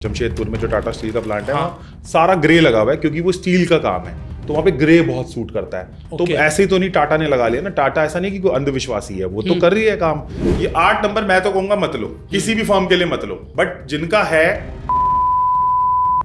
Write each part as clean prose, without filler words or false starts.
जमशेदपुर में जो टाटा स्टील का प्लांट है वहाँ सारा ग्रे लगा हुआ है क्योंकि वो स्टील का काम है, तो वहाँ पे ग्रे बहुत सूट करता है। तो ऐसे ही तो नहीं टाटा ने लगा लिया ना, टाटा ऐसा नहीं कि कोई अंधविश्वासी है, वो तो कर रही है काम। ये 8 नंबर मैं तो कहूंगा मत लो, किसी भी फॉर्म के लिए मत लो, बट जिनका है।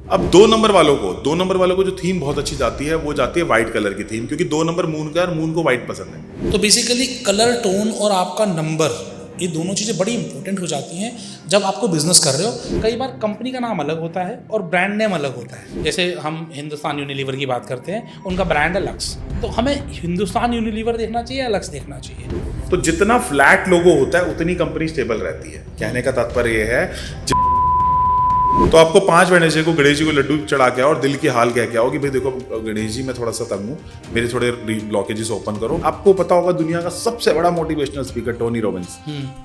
अब 2 नंबर वालों को जो थीम बहुत अच्छी जाती है वो जाती है व्हाइट कलर की थीम, क्योंकि 2 नंबर मून का और मून को व्हाइट पसंद है। तो बेसिकली कलर टोन और आपका नंबर, ये दोनों चीज़ें बड़ी इंपॉर्टेंट हो जाती हैं जब आपको बिजनेस कर रहे हो। कई बार कंपनी का नाम अलग होता है और ब्रांड नेम अलग होता है। जैसे हम हिंदुस्तान यूनिलीवर की बात करते हैं, उनका ब्रांड है लक्स, तो हमें हिंदुस्तान यूनिलीवर देखना चाहिए या लक्स देखना चाहिए? तो जितना फ्लैट लोगो होता है उतनी कंपनी स्टेबल रहती है। कहने का तात्पर्य ये है, तो आपको 5 वेडनेसडे को गणेश जी को लड्डू चढ़ा के आओ और दिल की हाल कह के आओ कि भाई देखो गणेश जी मैं थोड़ा सा तंग हूँ, मेरे थोड़े ब्लॉकेजेस ओपन करो। आपको पता होगा दुनिया का सबसे बड़ा मोटिवेशनल स्पीकर टोनी रॉबिन्स,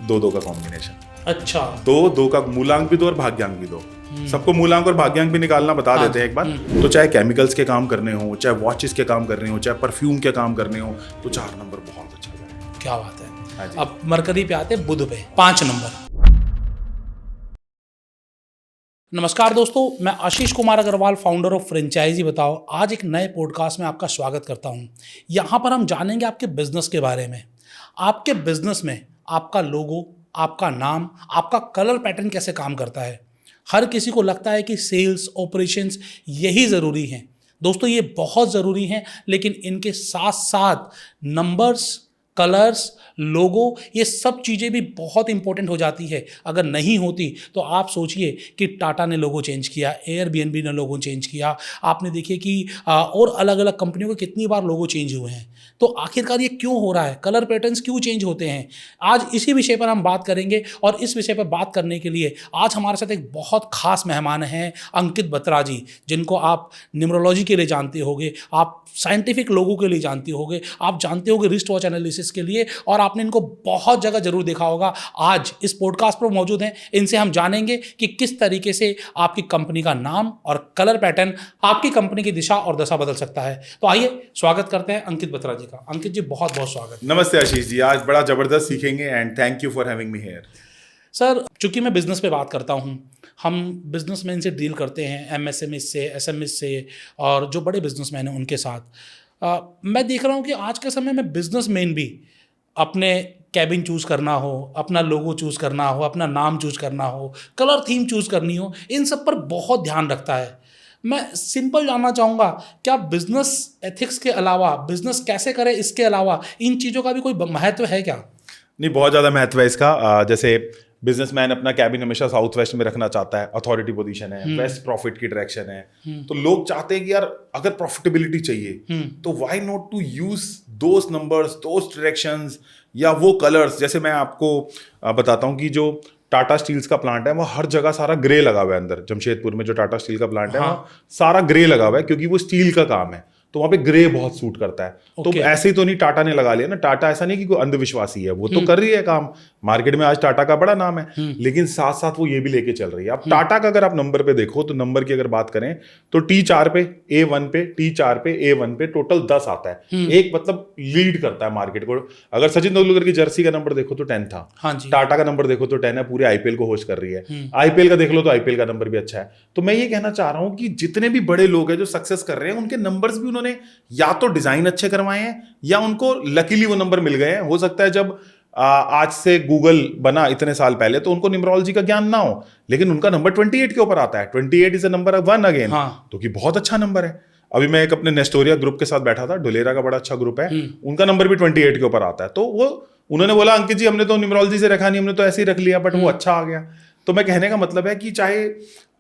2-2 का कॉम्बिनेशन। अच्छा, 2-2 का मूलांक भी दो और भाग्यांक भी दो। सबको मूलांक और भाग्यांक भी निकालना बता देते हैं एक बार। तो चाहे केमिकल्स के काम करने हो, चाहे वॉचेस के काम करने हो, चाहे परफ्यूम के काम करने हो, तो 4 नंबर बहुत अच्छा है। क्या बात है। अब मरकरी पे आते बुध पे 5 नंबर। नमस्कार दोस्तों, मैं Ashish Kumar Agarwal, founder of franchisee Batao. आज एक नए पॉडकास्ट में आपका स्वागत करता हूं। यहां पर हम जानेंगे आपके बिजनेस के बारे में। आपके बिजनेस में आपका लोगो, आपका नाम, आपका कलर पैटर्न कैसे काम करता है। हर किसी को लगता है कि सेल्स ऑपरेशंस यही ज़रूरी हैं। दोस्तों ये बहुत ज़रूरी हैं, लेकिन इनके साथ साथ नंबर्स, कलर्स, लोगो, ये सब चीज़ें भी बहुत इंपॉर्टेंट हो जाती है। अगर नहीं होती तो आप सोचिए कि टाटा ने लोगो चेंज किया, एयरबीएनबी ने लोगो चेंज किया, आपने देखिए कि और अलग अलग कंपनियों के कितनी बार लोगो चेंज हुए हैं। तो आखिरकार ये क्यों हो रहा है, कलर पैटर्न्स क्यों चेंज होते हैं, आज इसी विषय पर हम बात करेंगे। और इस विषय पर बात करने के लिए आज हमारे साथ एक बहुत खास मेहमान हैं, अंकित बत्रा जी, जिनको आप न्यूमरोलॉजी के लिए जानते होंगे, आप साइंटिफिक लोगों के लिए जानते होंगे, आप जानते होंगे रिस्ट वॉच एनालिसिस के लिए, और आपने इनको बहुत जगह जरूर देखा होगा। आज इस पॉडकास्ट पर मौजूद हैं, इनसे हम जानेंगे कि किस तरीके से आपकी कंपनी का नाम और कलर पैटर्न आपकी कंपनी की दिशा और दशा बदल सकता है। तो आइए स्वागत करते हैं अंकित बत्रा जी का। अंकित जी बहुत बहुत स्वागत। नमस्ते आशीष जी, आज बड़ा जबरदस्त सीखेंगे and thank you for having me here. Sir, चूंकि मैं बिजनेस पे बात करता हूँ, हम बिजनेसमैन से डील करते हैं, एमएसएमई से, एसएमई से, और जो बड़े बिजनेसमैन हैं उनके साथ मैं देख रहा हूँ कि आज के समय में बिजनेसमैन भी अपने कैबिन चूज़ करना हो, अपना लोगो चूज़ करना हो, अपना नाम चूज़ करना हो, कलर थीम चूज़ करनी हो, इन सब पर बहुत ध्यान रखता है। मैं सिंपल जानना चाहूँगा, क्या बिजनेस एथिक्स के अलावा, बिजनेस कैसे करें इसके अलावा, इन चीज़ों का भी कोई महत्व है क्या? नहीं, बहुत ज़्यादा महत्व है इसका। जैसे बिजनेसमैन अपना कैबिन हमेशा साउथ वेस्ट में रखना चाहता है, अथॉरिटी पोजीशन है, वेस्ट प्रॉफिट की डायरेक्शन है, तो लोग चाहते हैं कि यार अगर प्रॉफिटेबिलिटी चाहिए तो why not to use those numbers, those directions या वो कलर्स। जैसे मैं आपको बताता हूँ कि जो टाटा स्टील्स का प्लांट है वो हर जगह सारा ग्रे लगा हुआ है। अंदर जमशेदपुर में जो टाटा स्टील का प्लांट है वहाँ सारा ग्रे लगा हुआ है क्योंकि वो स्टील का काम है, तो वहाँ पे ग्रे बहुत सूट करता है। तो ऐसे ही तो नहीं टाटा ने लगा लिया ना, टाटा ऐसा नहीं कि कोई अंधविश्वासी है, वो तो कर रही है काम। मार्केट में आज टाटा का बड़ा नाम है, लेकिन साथ साथ वो ये भी लेके चल रही है। अब टाटा का अगर आप नंबर पे देखो तो नंबर की अगर बात करें तो T4 पे, A1 पे, T4 पे, A1 पे टोटल 10 आता है। एक मतलब लीड करता है मार्केट को। अगर सचिन तेंदुलकर की जर्सी का नंबर देखो तो 10 था, टाटा का नंबर देखो तो 10 है, पूरे आईपीएल को होस्ट कर रही है। आईपीएल का देख लो तो आईपीएल का नंबर भी अच्छा है। तो मैं ये कहना चाह रहा हूँ कि जितने भी बड़े लोग हैं जो सक्सेस कर रहे हैं, उनके नंबर्स भी उन्होंने या तो डिजाइन अच्छे करवाए हैं या उनको लकीली वो नंबर मिल गए हैं। हो सकता है जब आज से गूगल बना इतने साल पहले तो उनको न्यूमरोलॉजी का ज्ञान ना हो, लेकिन उनका नंबर 28 के ऊपर आता है। 28 इज अ नंबर 1 अगेन, तो कि बहुत अच्छा नंबर है। अभी मैं एक अपने नेस्टोरिया ग्रुप के साथ बैठा था, ढुलेरा का बड़ा अच्छा ग्रुप है, उनका नंबर भी 28 के ऊपर आता है। तो वो उन्होंने बोला अंकित जी हमने तो न्यूमरोलॉजी से रखा नहीं, हमने तो ऐसे ही रख लिया, बट वो अच्छा आ गया। तो मैं कहने का मतलब है कि चाहे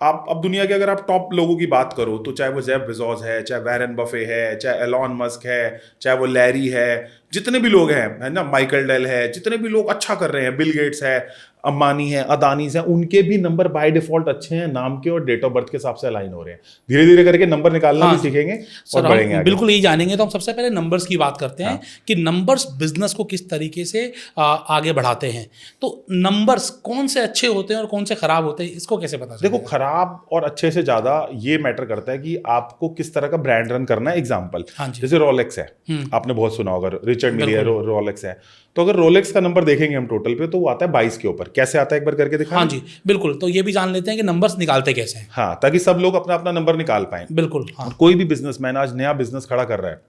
आप अब दुनिया के अगर आप टॉप लोगों की बात करो तो चाहे वो जेफ बेजोस है, चाहे वैरन बफे है, चाहे एलॉन मस्क है, चाहे वो लैरी है, जितने भी लोग हैं, है ना, माइकल डेल है, जितने भी लोग अच्छा कर रहे हैं, बिल गेट्स है, अंबानी है, अदानीज है, उनके भी नंबर बाय डिफॉल्ट अच्छे हैं, नाम के और डेट ऑफ बर्थ के हिसाब से अलाइन हो रहे हैं। धीरे धीरे करके नंबर निकालना भी सीखेंगे और बढ़ेंगे आगे। बिल्कुल यही जानेंगे। तो हम सबसे पहले नंबर्स की बात करते हैं कि नंबर्स बिजनेस को किस तरीके से आगे बढ़ाते हैं। तो नंबर्स कौन से अच्छे होते हैं और कौन से खराब होते हैं, इसको कैसे पता चलेगा? देखो, खराब और अच्छे से ज्यादा ये मैटर करता है कि आपको किस तरह का ब्रांड रन करना है। एग्जाम्पल जैसे रोलेक्स है, आपने बहुत सुना होगा, रिचर्ड मिलियर रोलेक्स है। तो अगर रोलेक्स का नंबर देखेंगे हम टोटल पे तो वो आता है 22 के ऊपर। कैसे आता है एक बार करके दिखा। हाँ जी बिल्कुल, तो ये भी जान लेते हैं कि नंबर्स निकालते कैसे हैं। हाँ, ताकि सब लोग अपना अपना नंबर निकाल पाए। बिल्कुल हाँ। कोई भी बिजनेसमैन आज नया बिजनेस खड़ा कर रहा है,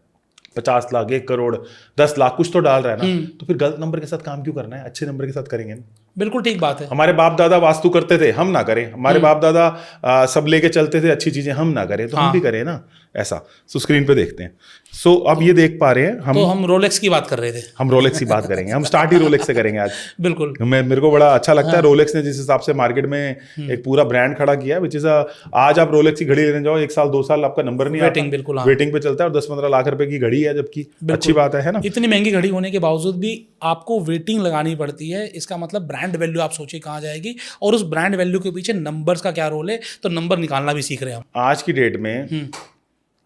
50 लाख, 1 करोड़, 10 लाख कुछ तो डाल रहा है ना, तो फिर गलत नंबर के साथ काम क्यों करना है, अच्छे नंबर के साथ करेंगे ना। बिल्कुल ठीक बात है। हमारे बाप दादा वास्तु करते थे, हम ना करें। हमारे बाप दादा सब लेके चलते थे अच्छी चीजें, हम ना करें तो हम भी करें ना ऐसा। सो स्क्रीन पे देखते हैं। सो अब ये देख पा रहे हैं हम रोलेक्स की बात कर रहे थे। हम रोलेक्स की बात करेंगे। हम स्टार्ट ही रोलेक्स से करेंगे आज। बिल्कुल। मेरे को बड़ा अच्छा लगता है रोलेक्स ने जिस हिसाब से मार्केट में एक पूरा ब्रांड खड़ा किया है, विच इज आज आप रोलेक्स की घड़ी लेने जाओ 1 साल 2 साल आपका नंबर नहीं वेटिंग आता, बिल्कुल वेटिंग पे चलता है और 10-15 लाख रुपए की घड़ी है, जबकि अच्छी बात है ना। इतनी महंगी घड़ी होने के बावजूद भी आपको वेटिंग लगानी पड़ती है। इसका मतलब ब्रांड वैल्यू आप सोचिए कहाँ जाएगी, और उस ब्रांड वैल्यू के पीछे नंबर्स का क्या रोल है, तो नंबर निकालना भी सीख रहे हैं हम आज की डेट में।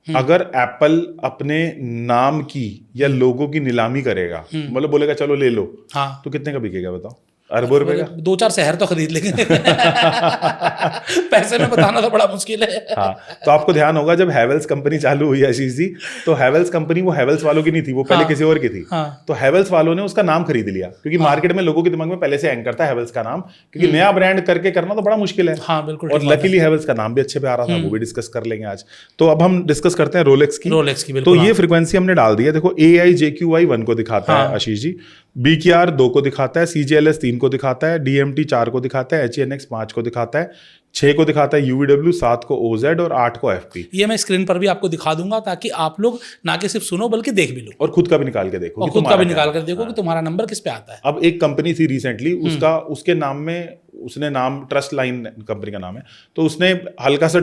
अगर एप्पल अपने नाम की या लोगो की नीलामी करेगा, मतलब बोलेगा चलो ले लो, हाँ, तो कितने का बिकेगा बताओ? अरबों रुपए का। 2-4 शहर तो खरीद लेंगे। पैसे में बताना तो बड़ा मुश्किल है। हाँ, तो आपको ध्यान होगा जब हैवेल्स कंपनी चालू हुई आशीष जी, तो हैवेल्स कंपनी वो हैवेल्स वालों की नहीं थी, वो पहले किसी और की थी। तो हैवेल्स वालों ने उसका नाम खरीद लिया, क्योंकि मार्केट में लोगों के दिमाग में पहले से एंकर था हैवेल्स का नाम, क्योंकि नया ब्रांड करके करना तो बड़ा मुश्किल है। हाँ बिल्कुल। और लकीली हैवेल्स का नाम भी अच्छे पे आ रहा था, वो भी डिस्कस कर लेंगे आज। तो अब हम डिस्कस करते हैं रोलेक्स की। तो ये फ्रीक्वेंसी हमने डाल दी है। देखो AIJQI 1 को दिखाता है आशीष जी, BKR 2 को दिखाता है, CGLS 3 को दिखाता है, DMT 4 को दिखाता है, HNX 5 को दिखाता है, 6 को दिखाता है UVW, 7 को OZ और 8 को FP। ये मैं स्क्रीन पर भी आपको दिखा दूंगा ताकि आप लोग ना कि सिर्फ सुनो बल्कि देख भी लो, और खुद का भी निकाल के देखो, और खुद का भी निकाल कर देखो कि तुम्हारा नंबर किस पे आता है। अब एक कंपनी थी रिसेंटली, उसके नाम में उसने नाम ट्रस्ट लाइन कंपनी का नाम है, तो उसने हल्का सा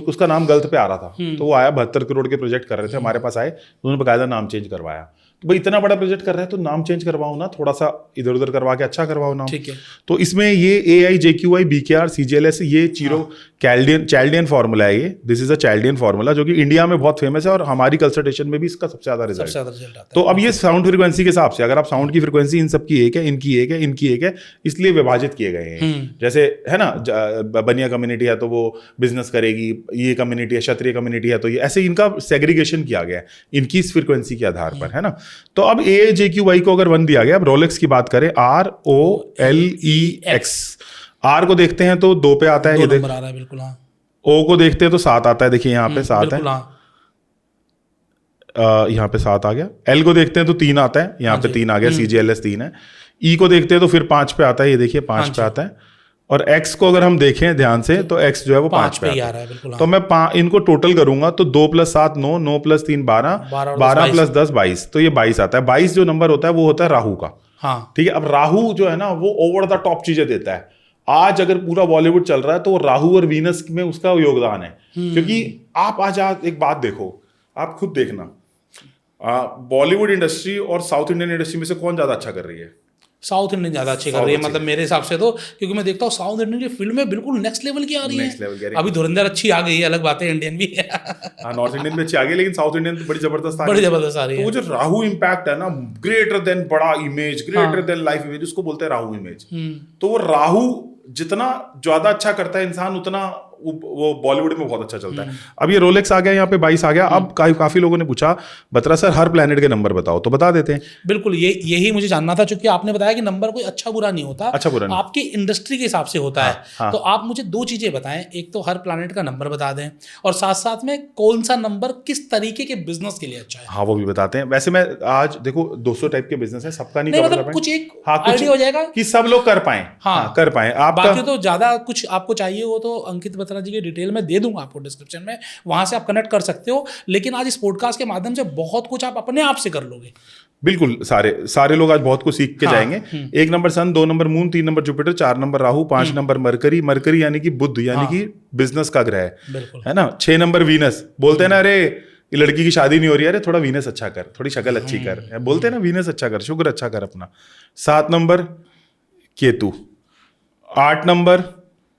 उसका नाम गलत पे आ रहा था, तो वो आया 72 करोड़ के प्रोजेक्ट कर रहे थे, हमारे पास आए, उन्होंने बकायदा नाम चेंज करवाया। तो भाई इतना बड़ा प्रोजेक्ट कर रहे हैं तो नाम चेंज करवाओ ना, थोड़ा सा इधर उधर करवा के अच्छा करवाओ नाम। ठीक है। तो इसमें ये AIJQI BKR CGLS ये चीरो चाइल्डियन फार्मूला है। ये दिस इज अ चाइल्डियन फार्मूला जो कि इंडिया में बहुत फेमस है, और हमारी कंसल्टेशन में भी इसका सबसे ज्यादा रिजल्ट आता है। तो अब ये साउंड फ्रीक्वेंसी के हिसाब से, अगर आप साउंड की फ्रीक्वेंसी इन सबकी एक है, इनकी एक है, इनकी एक है, इसलिए विभाजित किए गए हैं। जैसे है ना, बनिया कम्युनिटी है तो वो बिजनेस करेगी, ये कम्युनिटी है, क्षत्रिय कम्युनिटी है तो ये, ऐसे इनका सेग्रीगेशन किया गया है इनकी इस फ्रीक्वेंसी के आधार पर, है ना। तो अब AIJQI को अगर 1 दिया गया, अब रोलेक्स की बात करें, ROLEX, R को देखते हैं तो 2 पे आता है, ये नंबर आ रहा है बिल्कुल। हाँ। O को देखते हैं तो 7 आता है, देखिए यहाँ पे 7 है, यहाँ पे 7 आ गया। L को देखते हैं तो 3 आता है, यहाँ पे 3 आ गया, CGLS 3 है। E को देखते हैं तो फिर 5 पे आता है, ये देखिए 5 पे आता है। और X को अगर हम देखें ध्यान से तो X जो है वो 5 पे आता है। तो मैं इनको टोटल करूंगा तो 2 + 7 9, 9 + 3 12, 12 + 10 22, तो ये 22 आता है। 22 जो नंबर होता है वो होता है राहु का। हाँ, ठीक है। अब राहु जो है ना वो ओवर द टॉप चीजें देता है। आज अगर पूरा बॉलीवुड चल रहा है तो राहु और वीनस में उसका योगदान है, क्योंकि आप आज एक बात देखो, आप खुद देखना, बॉलीवुड इंडस्ट्री और साउथ इंडियन इंडस्ट्री में से कौन ज्यादा अच्छा कर रही है? साउथ इंडियन ज्यादा अच्छी कर रही है, मतलब मेरे हिसाब से तो, क्योंकि मैं देखता हूँ साउथ इंडियन की फिल्में बिल्कुल नेक्स्ट लेवल की आ रही है। अभी धुरंधर अच्छी आ गई है, अलग बात है, इंडियन भी है। हाँ, नॉर्थ इंडियन भी अच्छी आ गई, लेकिन साउथ इंडियन तो बड़ी जबरदस्त आ रही है। तो वो जो राहु इम्पैक्ट है ना, ग्रेटर देन बड़ा image, greater than life image, उसको बोलते हैं राहु इमेज। तो वो राहु जितना ज्यादा अच्छा करता है इंसान, उतना वो बॉलीवुड में बहुत अच्छा चलता है। अब ये रोलेक्स आ गया, यहाँ पे 22 आ गया। अब काफी लोगों ने पूछा, बत्रा सर हर प्लेनेट के नंबर बताओ, तो बता देते हैं। बिल्कुल, यही मुझे जानना था, क्योंकि आपने बताया कि नंबर कोई अच्छा बुरा नहीं होता, अच्छा बुरा नहीं, आपकी इंडस्ट्री के हिसाब से होता है। तो आप मुझे 2 चीजें बताएं, एक तो हर प्लेनेट का नंबर बता दें, और साथ साथ में कौन सा नंबर किस तरीके के बिजनेस के लिए अच्छा है। हाँ, वो भी बताते हैं। वैसे मैं आज देखो 200 टाइप के बिजनेस है, सबका नहीं कवर कर पाए, कुछ एक आइडिया हो जाएगा कि सब लोग कर पाए। हाँ, कर पाए। बाकी तो ज्यादा कुछ आपको चाहिए हो तो अंकित बत्रा जी की डिटेल में दे दूंगा आपको डिस्क्रिप्शन में, वहां से आप कनेक्ट कर सकते हो। लेकिन आज इस पॉडकास्ट के माध्यम से बहुत कुछ आप अपने आप से कर लोगे। बिल्कुल, सारे लोग आज बहुत कुछ सीख के जाएंगे। 1 नंबर सन, 2 number moon, 3 number Jupiter, 4 number Rahu, 5 number mercury यानी कि बुध, यानी कि बिजनेस का ग्रह है ना। 6 नंबर वीनस, बोलते हैं ना, अरे ये लड़की की शादी नहीं हो रही है, अरे थोड़ा वीनस अच्छा कर, थोड़ी शक्ल अच्छी कर, बोलते हैं ना, वीनस अच्छा कर, शुक्र अच्छा कर अपना। 7 नंबर केतु, 8 नंबर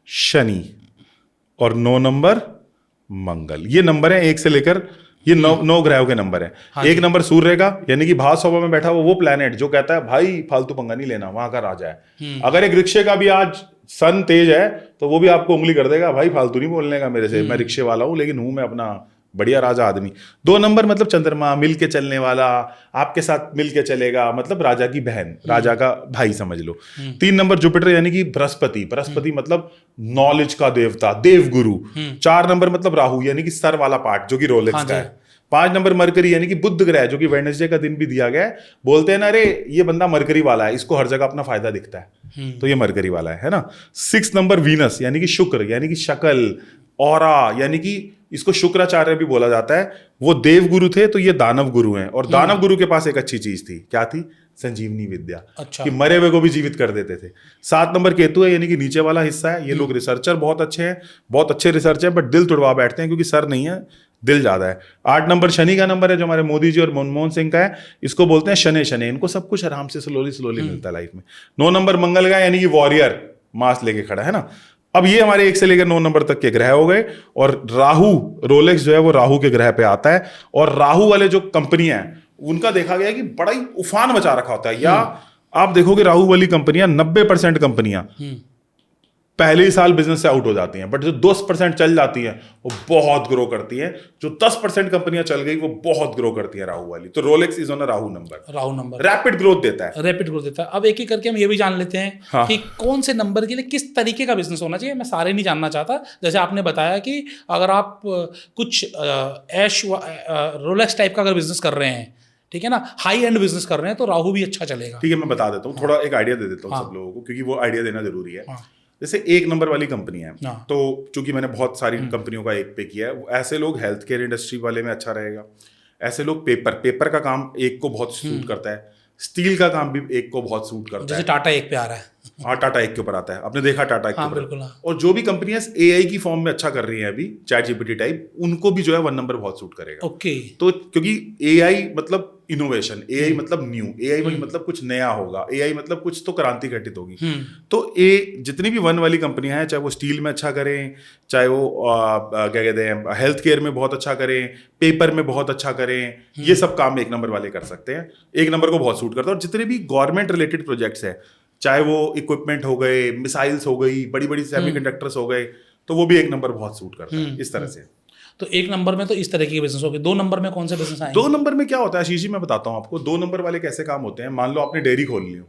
शनि, और 9 नंबर मंगल। ये नंबर है 1 से लेकर, ये 9 ग्रहों के नंबर है। हाँ, 1 नंबर सूर्य का, यानी कि भाव सभा में बैठा वो प्लैनेट जो कहता है भाई फालतू पंगा नहीं लेना, वहां का राजा है। अगर एक रिक्शे का भी आज सन तेज है तो वो भी आपको उंगली कर देगा, भाई फालतू नहीं बोलने का मेरे से, मैं रिक्शे वाला हूं, लेकिन हूं मैं अपना बढ़िया राजा आदमी। 2 नंबर मतलब चंद्रमा, मिल के चलने वाला, आपके साथ मिल के चलेगा, मतलब राजा की बहन, राजा का भाई समझ लो। 3 नंबर जुपिटर यानी कि बृहस्पति, बृहस्पति मतलब नॉलेज का देवता, देवगुरु। 4 नंबर मतलब राहु यानी कि सर वाला पार्ट जो कि रोलेक्स का है। 5 नंबर मरकरी यानी कि बुध ग्रह जो कि वेडनेसडे का दिन भी दिया गया है। बोलते हैं ना, अरे ये बंदा मरकरी वाला है, इसको हर जगह अपना फायदा दिखता है, तो ये मरकरी वाला है ना। 6 नंबर वीनस यानी कि शुक्र यानी कि शक्ल, ऑरा, यानी कि इसको शुक्राचार्य भी बोला जाता है। वो देव गुरु थे तो ये दानव गुरु हैं, और दानव गुरु के पास एक अच्छी चीज थी, क्या थी? संजीवनी विद्या। अच्छा। कि मरे हुए को भी जीवित कर देते थे। 7 नंबर केतु है यानी कि नीचे वाला हिस्सा है। ये लोग रिसर्चर बहुत अच्छे हैं, बहुत अच्छे रिसर्चर, बट दिल तुड़वा बैठते हैं क्योंकि सर नहीं है, दिल ज्यादा है। 8 नंबर शनि का नंबर है जो हमारे मोदी जी और मनमोहन सिंह का है। इसको बोलते हैं शनि शनि, इनको सब कुछ आराम से स्लोली मिलता है लाइफ में। 9 नंबर मंगल का यानी कि वॉरियर, मास लेके खड़ा है ना। अब ये हमारे 1 से लेकर 9 नंबर तक के ग्रह हो गए। और राहु, रोलेक्स जो है वो राहु के ग्रह पे आता है। और राहु वाले जो कंपनियां हैं उनका देखा गया है कि बड़ा ही उफान मचा रखा होता है। या आप देखोगे राहु वाली कंपनियां, 90% कंपनियां पहले ही साल बिजनेस से आउट हो जाती हैं, बट जो 10% चल जाती हैं वो बहुत ग्रो करती हैं। जो 10% कंपनियां चल गई वो बहुत ग्रो करती हैं राहु वाली। तो Rolex is on a Rahu number. Rahu number rapid growth देता है, रैपिड ग्रोथ देता है। अब एक एक करके हम ये भी जान लेते हैं हाँ। कि कौन से नंबर के लिए किस तरीके का बिजनेस होना चाहिए। मैं सारे नहीं जानना चाहता। जैसे आपने बताया कि अगर आप कुछ ऐश रोलेक्स टाइप का अगर बिजनेस कर रहे हैं, ठीक है ना, हाई एंड बिजनेस कर रहे हैं, तो राहु भी अच्छा चलेगा। ठीक है, मैं बता देता हूँ, थोड़ा एक आइडिया दे देता हूँ सब लोगों को, क्योंकि वो आइडिया देना जरूरी है। जैसे 1 नंबर वाली कंपनी है, तो चूंकि मैंने बहुत सारी कंपनियों का 1 पे किया है, ऐसे लोग हेल्थ केयर इंडस्ट्री वाले में अच्छा रहेगा। ऐसे लोग पेपर का काम 1 को बहुत सूट करता है। स्टील का काम भी 1 को बहुत सूट करता है। जैसे टाटा 1 पे आ रहा है। हाँ, टाटा 1 के ऊपर आता है, आपने देखा टाटा 1 के ऊपर। बिल्कुल। और जो भी कंपनियां AI की फॉर्म में अच्छा कर रही हैं अभी, चैट जीपीटी टाइप, उनको भी जो है 1 नंबर बहुत सूट करेगा। ओके। तो क्योंकि AI मतलब इनोवेशन, AI मतलब न्यू, AI मतलब कुछ नया होगा, AI मतलब कुछ तो क्रांति घटित होगी। तो जितनी भी 1 वाली कंपनियां हैं, चाहे वो स्टील में अच्छा करें, चाहे वो क्या कहते हैं हेल्थ केयर में बहुत अच्छा करें, पेपर में बहुत अच्छा करें, ये सब काम 1 नंबर वाले कर सकते हैं। 1 नंबर को बहुत सूट करता है। और जितने भी गवर्नमेंट रिलेटेड प्रोजेक्ट्स हैं, चाहे वो इक्विपमेंट हो गए, मिसाइल्स हो गई, बड़ी बड़ी सेमीकंडक्टर्स हो गए, तो वो भी 1 नंबर बहुत सूट करता है। इस तरह से तो 1 नंबर में तो इस तरह के बिजनेस हो गए। 2 नंबर में कौन से बिजनेस आएंगे? 2 नंबर में क्या होता है आशीष जी, मैं बताता हूँ आपको। 2 नंबर वाले कैसे काम होते हैं। मान लो आपने डेयरी खोल ली हो,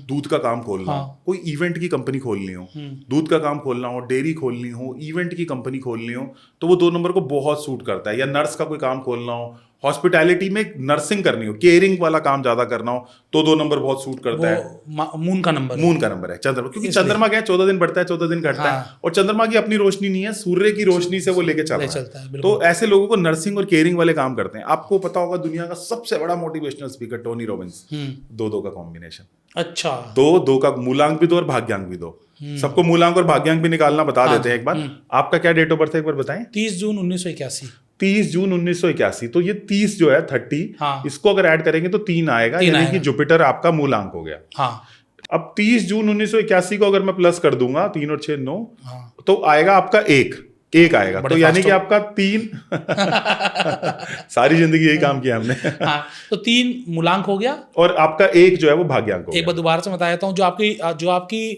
दूध का काम खोलना हो, कोई इवेंट की कंपनी खोलनी हो, दूध का काम खोलना हो, डेयरी खोलनी हो, इवेंट की कंपनी खोलनी हो, तो वो 2 नंबर को बहुत सूट करता है। या नर्स का कोई काम खोलना हो, हॉस्पिटैलिटी में नर्सिंग करनी हो, केयरिंग वाला काम ज्यादा करना हो, तो 2 नंबर बहुत सूट करता है। मून का नंबर है चंद्रमा, क्योंकि चंद्रमा क्या है, 14 दिन बढ़ता है, 14 दिन घटता है। और चंद्रमा की अपनी रोशनी नहीं है, सूर्य की रोशनी से वो लेके चल रहा है। तो ऐसे लोगों को नर्सिंग और केयरिंग वाले काम करते हैं। आपको पता होगा दुनिया का सबसे बड़ा मोटिवेशनल स्पीकर टोनी रॉबिन्स, 2-2 का कॉम्बिनेशन। अच्छा, 2-2 का मूलांक भी 2 और भाग्यांक भी 2। सबको मूलांक और भाग्यांक भी निकालना बता देते हैं एक बार। आपका क्या डेट ऑफ बर्थ है एक बार बताएं? 30 जून 1981। 30 जून 1981। तो ये 30 जो है 30, हाँ। इसको अगर ऐड करेंगे तो 3 आएगा, यानी कि जुपिटर आपका मूलांक हो गया। हाँ। अब 30 जून 1981 को अगर मैं प्लस कर दूंगा, 3 और 6 9, तो आएगा आपका 1 आएगा। तो यानी कि आपका 3 सारी जिंदगी यही काम किया हमने। हाँ, तो 3 मूलांक हो गया और आपका 1 जो है वो भाग्यांक हो गया। एक बार दोबारा से बता देता हूँ, जो आपकी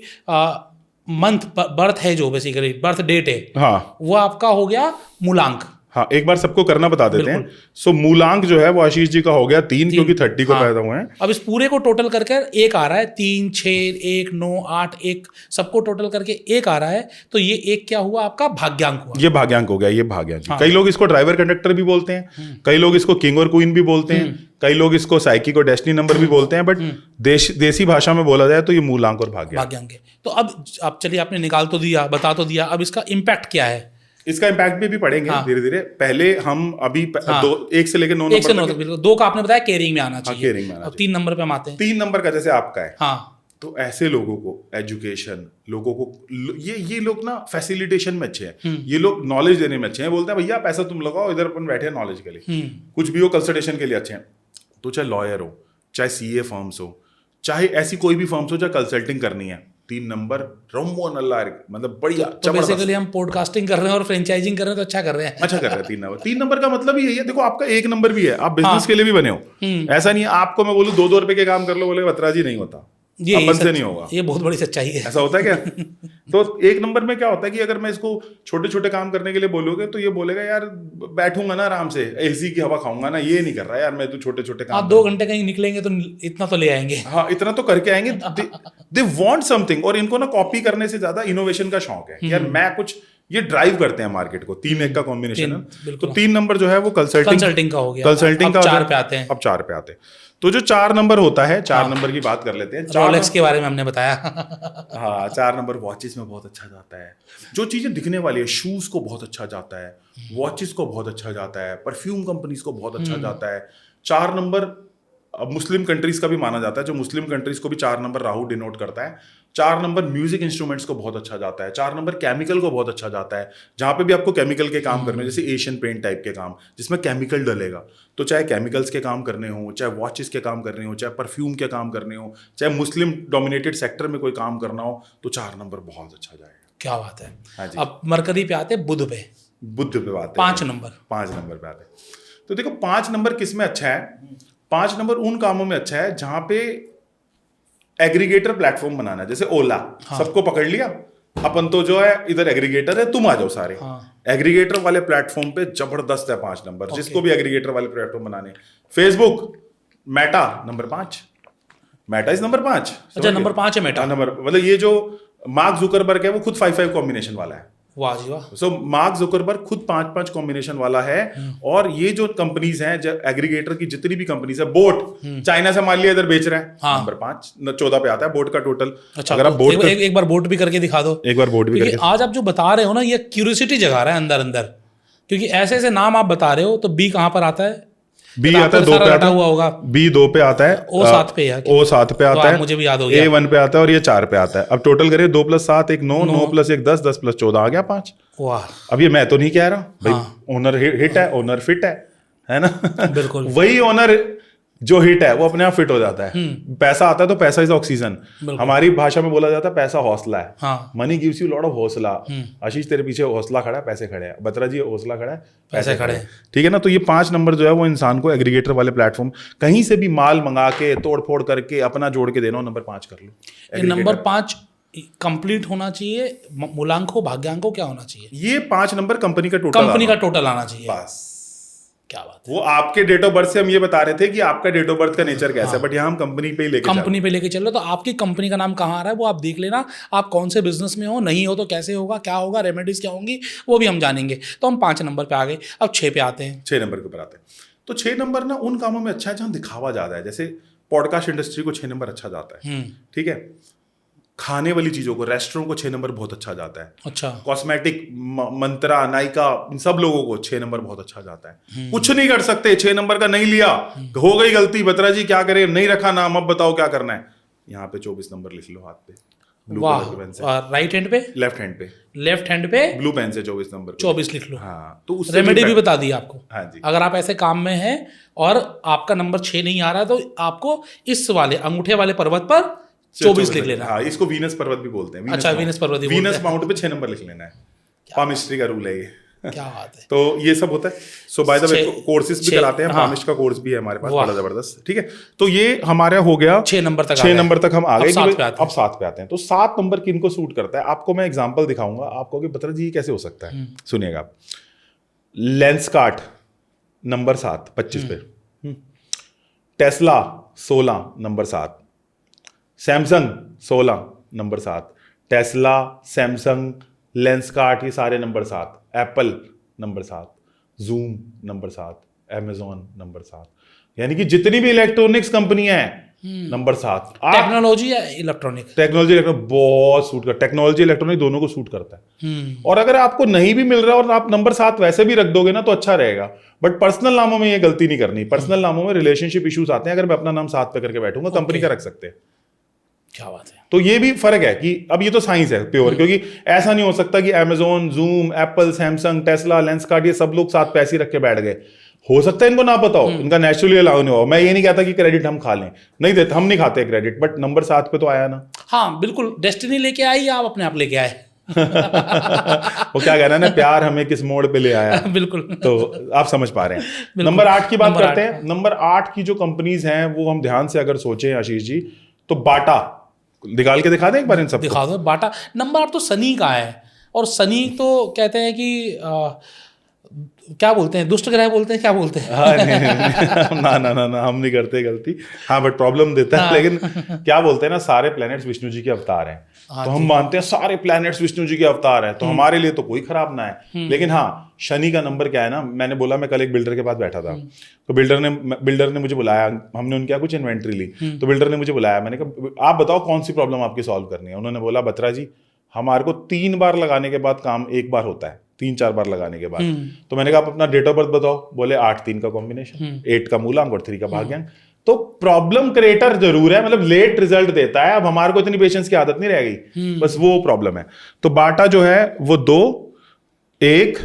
मंथ बर्थ है, जो बेसिकली बर्थ डेट है, हाँ, वो आपका हो गया मूलांक। हाँ, एक बार सबको करना बता देते हैं। सो मूलांक जो है वो आशीष जी का हो गया 3, क्योंकि 30 को पैदा हुए हैं। अब इस पूरे को टोटल करके 1 आ रहा है। 3, 6, 1, 9, 8, 1 सबको टोटल करके 1 आ रहा है। तो ये 1 क्या हुआ? आपका भाग्यांक हुआ। ये भाग्यांक हो गया, ये भाग्यांक। हाँ। कई लोग इसको ड्राइवर कंडक्टर भी बोलते हैं, कई लोग इसको किंग और क्वीन भी बोलते हैं, कई लोग इसको साइकिक और डेस्टिनी नंबर भी बोलते हैं, बट देसी भाषा में बोला जाए तो ये मूलांक और भाग्यांक है। तो अब चलिए, आपने निकाल तो दिया, बता तो दिया, अब इसका इम्पैक्ट क्या है? इसका इम्पैक्ट भी पढ़ेंगे धीरे धीरे। पहले हम अभी 1 से लेकर 9 नंबर तक, बिल्कुल 2 का आपने बताया केयरिंग में आना चाहिए। केयरिंग में आना चाहिए। 3 नंबर पे हम आते हैं। 3 नंबर का जैसे आपका है, हाँ, तो ऐसे लोगों को एजुकेशन, लोगों को ये लोग ना फैसिलिटेशन में अच्छे हैं, ये लोग नॉलेज देने में अच्छे हैं। बोलते हैं भैया पैसा तुम लगाओ, इधर अपन बैठे हैं नॉलेज के लिए, कुछ भी हो कंसल्टेशन के लिए अच्छे हैं। तो चाहे लॉयर हो, चाहे CA फर्म्स हो, चाहे ऐसी कोई भी फर्म्स हो चाहे कंसल्टिंग करनी है, 3 नंबर रोम्बो नल्ला, मतलब बढ़िया। तो बेसिकली हम पॉडकास्टिंग कर रहे हैं और फ्रेंचाइजिंग कर रहे हैं, तो अच्छा कर रहे हैं। अच्छा कर रहे हैं। 3 नंबर का मतलब ही यही है। देखो, आपका 1 नंबर भी है, आप बिजनेस के लिए भी बने हो। ऐसा नहीं है आपको मैं बोलूं 2-2 रुपए के काम कर लो, बोले बतरा जी, नहीं होता। अपन से नहीं होगा। ये बहुत बड़ी सच्चाई है। ऐसा होता है क्या? तो एक नंबर में क्या होता है कि अगर मैं इसको छोटे छोटे काम करने के लिए बोलोगे तो ये बोलेगा यार बैठूंगा ना आराम से, एसी की हवा खाऊंगा ना, ये नहीं कर रहा यार, मैं तो छोटे छोटे काम। 2 घंटे कहीं निकलेंगे तो इतना तो ले आएंगे। हाँ, इतना तो करके आएंगे। दे वांट समथिंग, और इनको ना कॉपी करने से ज्यादा इनोवेशन का शौक है यार, मैं कुछ, ये ड्राइव करते हैं मार्केट को। 3-1 का कॉम्बिनेशन है। तो 3 नंबर जो है वो कंसल्टिंग का हो गया। कंसल्टिंग का 4 पे आते हैं। अब 4 पे आते हैं। तो जो 4 नंबर होता है, 4 नंबर की बात कर लेते हैं। रोलेक्स के बारे में हमने बताया। हाँ, 4 नंबर वॉचेस में बहुत अच्छा जाता है। जो चीजें दिखने वाली है, शूज को बहुत अच्छा जाता है, वॉचेस को बहुत अच्छा जाता है, परफ्यूम कंपनीज को बहुत अच्छा जाता है। 4 नंबर अब मुस्लिम कंट्रीज का भी माना जाता है, जो मुस्लिम कंट्रीज को भी 4 नंबर राहु डिनोट करता है। 4 नंबर म्यूजिक इंस्ट्रूमेंट्स को बहुत अच्छा जाता है। 4 नंबर केमिकल को बहुत अच्छा जाता है, जहां पे भी आपको केमिकल के काम करने, जैसे एशियन पेंट टाइप के काम जिसमें केमिकल डलेगा, तो चाहे केमिकल्स के काम करने हो, चाहे वॉचेस के काम करने हो, चाहे परफ्यूम के काम करने हो, चाहे मुस्लिम डोमिनेटेड सेक्टर में कोई काम करना हो, तो 4 नंबर बहुत अच्छा जाएगा। क्या बात है। हाँ जी। अब मरकरी पे आते, बुध पे बात 5 नंबर। 5 नंबर पे आते हैं। तो देखो 5 नंबर किस में अच्छा है? 5 नंबर उन कामों में अच्छा है जहां पे एग्रीगेटर प्लेटफॉर्म बनाना है, जैसे ओला। हाँ। सबको पकड़ लिया, अपन तो जो है इधर एग्रीगेटर है, तुम आ जाओ सारे। हाँ। एग्रीगेटर वाले प्लेटफॉर्म पे जबरदस्त है 5 नंबर। जिसको भी एग्रीगेटर वाले प्लेटफॉर्म बनाने, Facebook, Meta number 5, Meta is number 5। अच्छा, नंबर 5 है मेटा। नंबर मतलब ये जो मार्क जुकरबर्ग है वो खुद 5-5 कॉम्बिनेशन वाला है। वाह जी वाह। सो मार्क जुकरबर्ग खुद 5-5 कॉम्बिनेशन वाला है। और ये जो कंपनीज हैं, जो एग्रीगेटर की जितनी भी कंपनीज है, बोट चाइना से मान लिया इधर बेच रहे हैं। हाँ। नंबर 5 14 पे आता है बोट का टोटल। अच्छा, अगर आप बोट एक बार बोट भी करके दिखा दो। एक बार बोट भी करके। आज आप जो बता रहे हो ना, ये क्यूरियोसिटी जगा रहा है अंदर अंदर, क्योंकि ऐसे ऐसे नाम आप बता रहे हो। तो बी कहाँ पर आता है? बी आता है 2 पे आता है, बी 2 पे आता है, ओ 7 पे है, ओ 7 पे आता है, मुझे भी याद हो गया, ए 1 पे आता है, और ये 4 पे आता है। अब टोटल करें 2 + 7 1 9, 9 + 1 10, 10 + 14 आ गया 5। वाह। अब ये मैं तो नहीं कह रहा भाई, ओनर हिट है, ओनर फिट है ना? बिल्कुल। वही ओनर जो हिट है वो अपने आप फिट हो जाता है। पैसा आता है तो पैसा इज ऑक्सीजन। हमारी भाषा में बोला जाता है पैसा हौसला है। हाँ। Money gives you lot of हौसला। आशीष तेरे पीछे हौसला खड़ा है, पैसे खड़े हैं। बत्रा जी हौसला खड़ा है, पैसे खड़े हैं। ठीक है ना? तो ये 5 नंबर जो है वो इंसान को एग्रीगेटर वाले प्लेटफॉर्म, कहीं से भी माल मंगा के तोड़ फोड़ करके अपना जोड़ के देना, नंबर 5 कर लो। नंबर 5 कंप्लीट होना चाहिए। मूलांकों भाग्यांकों क्या होना चाहिए? ये 5 नंबर कंपनी का टोटल आना चाहिए। बस। क्या बात है। वो आपके डेट ऑफ बर्थ से हम ये बता रहे थे कि आपका डेट ऑफ बर्थ का नेचर कैसा है, बट यहाँ हम कंपनी पे ही लेके चल रहे। तो आपकी कंपनी का नाम कहाँ आ रहा है वो आप देख लेना। आप कौन से बिजनेस में हो, नहीं हो तो कैसे होगा, क्या होगा, रेमेडीज क्या होंगी, वो भी हम जानेंगे। तो हम 5 नंबर पे आ गए। अब 6 पे आते हैं। 6 नंबर के ऊपर आते हैं। तो 6 नंबर ना उन कामों में अच्छा है जहाँ दिखावा ज्यादा है। जैसे पॉडकास्ट इंडस्ट्री को 6 नंबर अच्छा जाता है। ठीक है। खाने वाली चीजों को, रेस्टोरेंट को 6 नंबर बहुत अच्छा जाता है। अच्छा। कॉस्मेटिक, मंत्रा, नायका, इन सब लोगों को 6 नंबर बहुत अच्छा जाता है। कुछ नहीं कर सकते, 6 नंबर का नहीं लिया, हो गई गलती, बत्रा जी क्या करे, नहीं रखा नाम, अब बताओ क्या करना है। यहाँ पे 24 नंबर लिख लो हाथ पे, ब्लू कलर की पेन से। राइट हैंड पे, लेफ्ट हैंड पे ब्लू पेन से 24 नंबर 24 लिख लो। हाँ, तो उससे रेमेडी भी बता दी आपको। हाँ जी। अगर आप ऐसे काम में हैं और आपका नंबर 6 नहीं आ रहा है तो आपको इस वाले अंगूठे वाले पर्वत पर 24 लिख लेना। हाँ, इसको वीनस पर्वत भी बोलते हैं। अच्छा, वीनस पर्वत, वीनस माउंट पे 6 नंबर लिख लेना है। पामिस्ट्री का रूल है ये। क्या बात है। तो ये सब होता है। सो बाय द वे कोर्सेज भी कराते हैं। पामिस्ट का कोर्स भी है हमारे पास, बड़ा जबरदस्त। ठीक है। तो ये हमारा हो गया 6 नंबर तक। 6 नंबर तक हम आ गए। अब 7 पे आते हैं। तो 7 नंबर किनको सूट करता है, आपको मैं एग्जांपल दिखाऊंगा आपको कि बत्रा जी कैसे हो सकता है। सुनिएगा आप। लेंसकार्ट नंबर 7 25 पे, Tesla 16 number 7, Samsung 16 number 7, Tesla, Samsung, Lenskart ये सारे number 7, Apple number 7, zoom number 7, Amazon number 7, यानी कि जितनी भी इलेक्ट्रॉनिक्स कंपनियां हैं नंबर 7। टेक्नोलॉजी या इलेक्ट्रॉनिक बहुत सूट करता है। टेक्नोलॉजी इलेक्ट्रॉनिक दोनों को सूट करता है। और अगर आपको नहीं भी मिल रहा है और आप नंबर 7 वैसे भी रख दोगे ना तो अच्छा रहेगा। बट पर्सनल नामों में ये गलती नहीं करनी। पर्सनल नामों में रिलेशनशिप इश्यूज आते हैं। अगर मैं अपना नाम 7 पे करके बैठूंगा, कंपनी का रख सकते हैं। क्या बात है। तो ये भी फर्क है कि अब ये तो साइंस है प्योर, क्योंकि ऐसा नहीं हो सकता कि Amazon, zoom, Apple, Samsung, Tesla, Lenskart ये सब लोग 7 पे ऐसे ही रख के बैठ गए। हो सकता है इनको ना पता हो, इनका नेचुरली अलाउ नहीं हो। मैं ये नहीं कहता कि क्रेडिट हम खा लें, नहीं देते, हम नहीं खाते क्रेडिट, बट नंबर 7 पे तो आया ना। हाँ बिल्कुल, डेस्टिनी लेके आई या आप अपने आप लेके आए। वो क्या कहना है ना, प्यार हमें किस मोड़ पे ले आया। बिल्कुल। तो आप समझ पा रहे हैं। नंबर 8 की बात करते हैं। नंबर 8 की जो कंपनीज हैं वो हम ध्यान से अगर सोचें आशीष जी, तो बाटा निकाल के दिखा दें एक बार इन सबको। दिखा दो। बाटा नंबर 8 तो शनि का है, और शनि तो कहते हैं कि क्या बोलते हैं, दुष्ट ग्रह बोलते हैं, क्या बोलते हैं? हाँ, नहीं, ना हम नहीं करते गलती। हाँ, बट प्रॉब्लम देता है। लेकिन क्या बोलते हैं ना, सारे प्लैनेट्स विष्णु जी के अवतार हैं। तो हम मानते हैं सारे प्लैनेट्स विष्णु जी के अवतार हैं, तो हमारे लिए तो कोई खराब ना है। लेकिन हाँ, शनि का नंबर क्या है ना, मैंने बोला, मैं कल एक बिल्डर के पास बैठा था, तो बिल्डर ने मुझे बुलाया, हमने उनके यहाँ कुछ इन्वेंट्री ली, तो बिल्डर ने मुझे बुलाया, मैंने कहा आप बताओ कौन सी प्रॉब्लम आपकी सॉल्व करनी है। उन्होंने बोला, बत्रा जी हमारे को 3 बार लगाने के बाद काम 1 बार होता है, 3-4 बार लगाने के बाद। तो मैंने कहा आप अपना डेट ऑफ बर्थ बताओ। बोले 8-3 का कॉम्बिनेशन, 8 का मूलांक और 3 का भाग्यांक। तो प्रॉब्लम क्रिएटर जरूर है, मतलब लेट रिजल्ट देता है। अब हमारे को इतनी पेशेंस की आदत नहीं रह गई, बस वो प्रॉब्लम है। तो बाटा जो है वो 2, 1,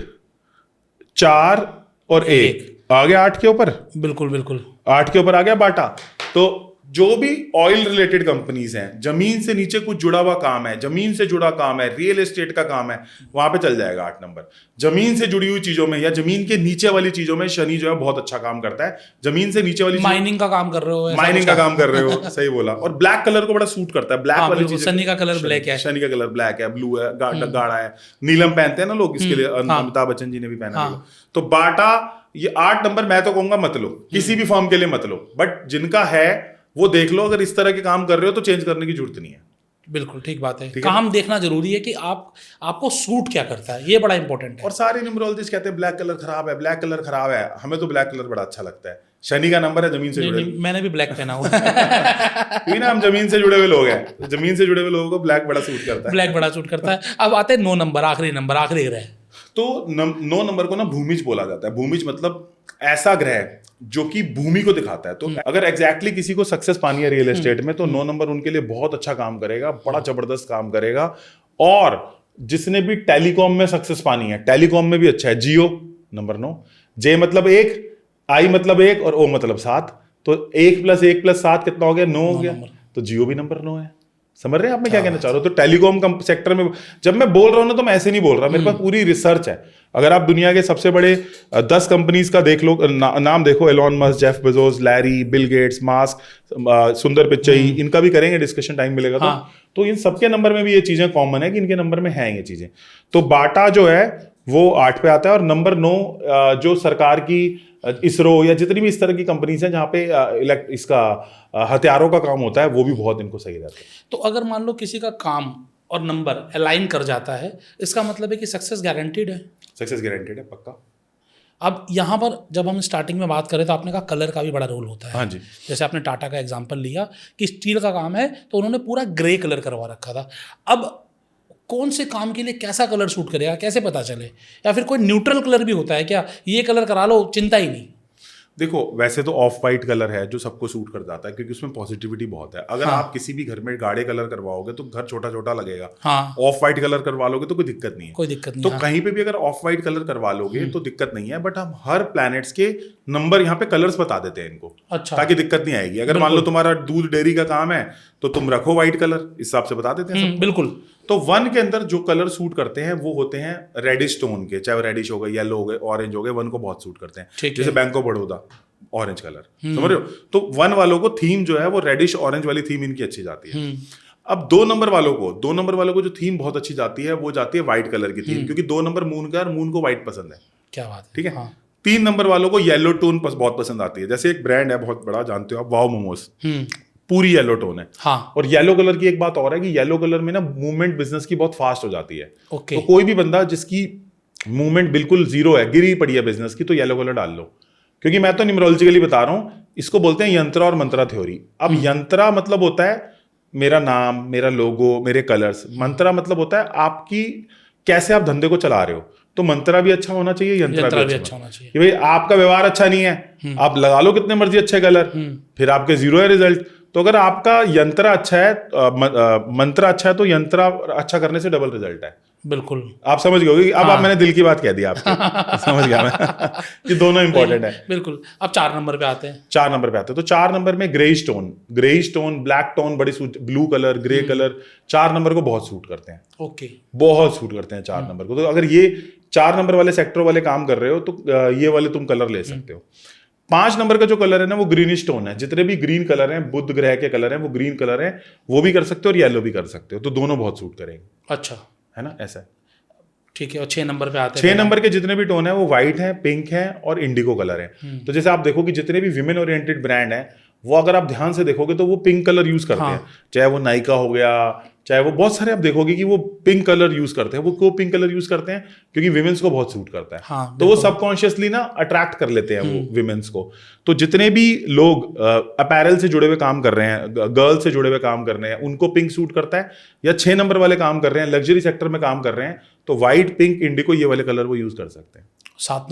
4 और 1 आ गया 8 के ऊपर। बिल्कुल बिल्कुल 8 के ऊपर आ गया बाटा। तो जो भी ऑयल रिलेटेड कंपनीज हैं, जमीन से नीचे कुछ जुड़ा हुआ काम है, जमीन से जुड़ा काम है, रियल एस्टेट का काम है, वहां पे चल जाएगा 8 नंबर। जमीन से जुड़ी हुई चीजों में या जमीन के नीचे वाली चीजों में शनि जो है बहुत अच्छा काम करता है। जमीन से नीचे वाली माइनिंग का काम कर रहे हो, माइनिंग का काम कर रहे हो, सही बोला। और ब्लैक कलर को बड़ा सूट करता है, ब्लैक वाली चीज। शनि का कलर ब्लैक है, शनि का कलर ब्लैक है, ब्लू है, गाढ़ा है, नीलम पहनते हैं ना लोग, इसके लिए अमिताभ बच्चन जी ने भी पहना है। तो बाटा ये 8 नंबर मैं तो कहूंगा मत लो, किसी भी फॉर्म के लिए मत लो, बट जिनका है वो देख लो। अगर इस तरह के काम कर रहे हो तो चेंज करने की जरूरत नहीं है। बिल्कुल ठीक बात है। काम देखना जरूरी है कि आपको सूट क्या करता है, ये बड़ा इंपॉर्टेंट है। और सारे न्यूमरोलॉजिस्ट कहते हैं ब्लैक कलर खराब है, ब्लैक कलर खराब है। हमें तो ब्लैक कलर बड़ा अच्छा लगता है। शनि का नंबर है, जमीन से जुड़े। मैंने भी ब्लैक पहना हुआ है। ना हम जमीन से जुड़े हुए लोग हैं, जमीन से जुड़े हुए लोगों को ब्लैक बड़ा सूट करता है। ब्लैक बड़ा सूट करता है। अब आते हैं 9 नंबर, आखिरी ग्रह। तो 9 नंबर को ना भूमिज बोला जाता है। भूमिज मतलब ऐसा ग्रह जो कि भूमि को दिखाता है। तो अगर एग्जैक्टली किसी को सक्सेस पानी है रियल एस्टेट में, तो 9 नंबर उनके लिए बहुत अच्छा काम करेगा, बड़ा जबरदस्त काम करेगा। और जिसने भी टेलीकॉम में सक्सेस पानी है, टेलीकॉम में भी अच्छा है। जियो नंबर 9, जे मतलब 1, आई मतलब 1 और ओ मतलब 7। तो 1 + 1 + 7 कितना हो गया? 9 हो गया। तो जियो भी नंबर 9 है। समझ रहे हैं आप मैं क्या कहना चाह रहा हूं? तो टेलीकॉम सेक्टर में जब मैं बोल रहा हूं ना, तो मैं ऐसे नहीं बोल रहा, मेरे पास पूरी रिसर्च है। अगर आप दुनिया के सबसे बड़े 10 कंपनीज का देख लो, नाम देखो, Elon Musk, Jeff Bezos, Larry, Bill Gates, mask, सुंदर पिच्चई, इनका भी करेंगे डिस्कशन, टाइम मिलेगा तो इन सबके नंबर में भी ये चीजें कॉमन है कि इनके नंबर में है ये चीजें। तो बाटा जो है वो 8 पे आता है। और नंबर 9 जो सरकार की इसरो या जितनी भी इस तरह की कंपनीज हैं जहाँ पे इसका हथियारों का काम होता है, वो भी बहुत इनको सही रहता है। तो अगर मान लो किसी का काम और नंबर अलाइन कर जाता है, इसका मतलब है कि सक्सेस गारंटीड है। सक्सेस गारंटीड है, पक्का। अब यहाँ पर जब हम स्टार्टिंग में बात करें तो आपने कहा कलर का भी बड़ा रोल होता है। हाँ जी। जैसे आपने टाटा का एग्जांपल लिया कि स्टील का काम है, तो उन्होंने पूरा ग्रे कलर करवा रखा था। अब कौन से काम के लिए कैसा कलर सूट करेगा, कैसे पता चले? या फिर कोई न्यूट्रल कलर भी होता है क्या, ये कलर करा लो, चिंता ही नहीं? देखो, वैसे तो ऑफ वाइट कलर है जो सबको सूट कर जाता है, क्योंकि उसमें पॉजिटिविटी बहुत है। अगर आप किसी भी घर में गाढ़े कलर करवाओगे तो घर छोटा छोटा लगेगा। ऑफ वाइट कलर करवा लोगे तो कोई दिक्कत नहीं है, कोई दिक्कत नहीं। तो कहीं पे भी अगर ऑफ वाइट कलर करवा लोगे तो दिक्कत नहीं है। बट हम हर प्लैनेट्स के नंबर यहाँ पे कलर्स बता देते हैं इनको, अच्छा, ताकि दिक्कत नहीं आएगी। अगर मान लो तुम्हारा दूध डेयरी का काम है तो तुम रखो व्हाइट कलर, इस हिसाब से बता देते हैं। बिल्कुल। तो 1 के अंदर जो कलर सूट करते हैं वो होते हैं रेडिश टोन के, चाहे वो रेडिश हो गए, येलो हो गए, ऑरेंज हो गए, 1 को बहुत सूट करते हैं। जैसे bank of Baroda, orange colour, समझ रहे हो? तो 1 वालों को थीम जो है वो रेडिश ऑरेंज वाली थीम इनकी अच्छी जाती है। अब 2 नंबर वालों को जो थीम बहुत अच्छी जाती है वो जाती है व्हाइट कलर की थीम, क्योंकि 2 नंबर मून का, और मून को व्हाइट पसंद है। क्या बात है, ठीक है। 3 नंबर वालों को येलो टोन बहुत पसंद आती है। जैसे एक ब्रांड है बहुत बड़ा, जानते हो आप, वाओ मोमोज, पूरी येलो टोन है। हाँ। और येलो कलर की एक बात और है कि येलो कलर में ना मूवमेंट बिजनेस की बहुत फास्ट हो जाती है। ओके। तो कोई भी बंदा जिसकी मूवमेंट बिल्कुल जीरो है, गिरी पड़ी है बिजनेस की, तो येलो कलर डाल लो। क्योंकि मैं तो न्यूमरोलॉजिकली बता रहा हूं, इसको बोलते हैं यंत्र और मंत्रा थ्योरी। अब यंत्रा मतलब होता है मेरा नाम, मेरा लोगो, मेरे कलर्स। मंत्रा मतलब होता है आपकी कैसे आप धंधे को चला रहे हो। तो मंत्रा भी अच्छा होना चाहिए, यंत्रा भी अच्छा होना चाहिए। कि भाई आपका व्यवहार अच्छा नहीं है, आप लगा लो कितने मर्जी अच्छे कलर, फिर आपके जीरो है रिजल्ट। तो अगर आपका यंत्र अच्छा है, मंत्र अच्छा है, तो यंत्र अच्छा करने से डबल रिजल्ट है। बिल्कुल, आप समझ गए। अब आप, मैंने दिल की बात कह दी आपको। समझ गया मैं कि दोनों इंपॉर्टेंट है। बिल्कुल। अब 4 नंबर पे आते हैं। 4 नंबर पे आते हैं। तो 4 नंबर में ग्रे स्टोन, ब्लैक टोन बड़ी suit, blue colour, grey colour 4 number को बहुत सूट करते हैं। ओके, बहुत सूट करते हैं 4 नंबर को। तो अगर ये 4 नंबर वाले सेक्टर वाले काम कर रहे हो तो ये वाले तुम कलर ले सकते हो। 5 नंबर का जो कलर है ना वो ग्रीनिश टोन है। जितने भी ग्रीन कलर हैं, बुध ग्रह के कलर हैं, वो ग्रीन कलर हैं, वो भी कर सकते हो और येलो भी कर सकते हो, तो दोनों बहुत सूट करेंगे। अच्छा, है ना, ऐसा है। ठीक है। और 6 नंबर पे आते 6 नंबर के जितने भी टोन है वो व्हाइट है, पिंक है और इंडिगो कलर है। तो जैसे आप देखो कि जितने भी विमेन ओरिएंटेड ब्रांड है वो अगर आप ध्यान से देखोगे तो वो पिंक कलर यूज करते हैं, चाहे वो नाइका हो गया, चाहे वो बहुत सारे आप देखोगे कि वो पिंक कलर यूज करते हैं। वो क्यों पिंक कलर यूज करते हैं? क्योंकि विमेन्स को बहुत सूट करता है। हाँ, तो वो सबकॉन्शियसली ना अट्रैक्ट कर लेते हैं वो विमेन्स को। तो जितने भी लोग अपैरल से जुड़े हुए काम कर रहे हैं, गर्ल्स से जुड़े हुए काम कर रहे हैं, उनको पिंक सूट करता है। या 6 नंबर वाले काम कर रहे हैं, लग्जरी सेक्टर में काम कर रहे हैं, तो व्हाइट, पिंक, इंडिगो ये वाले कलर वो यूज कर सकते हैं। 7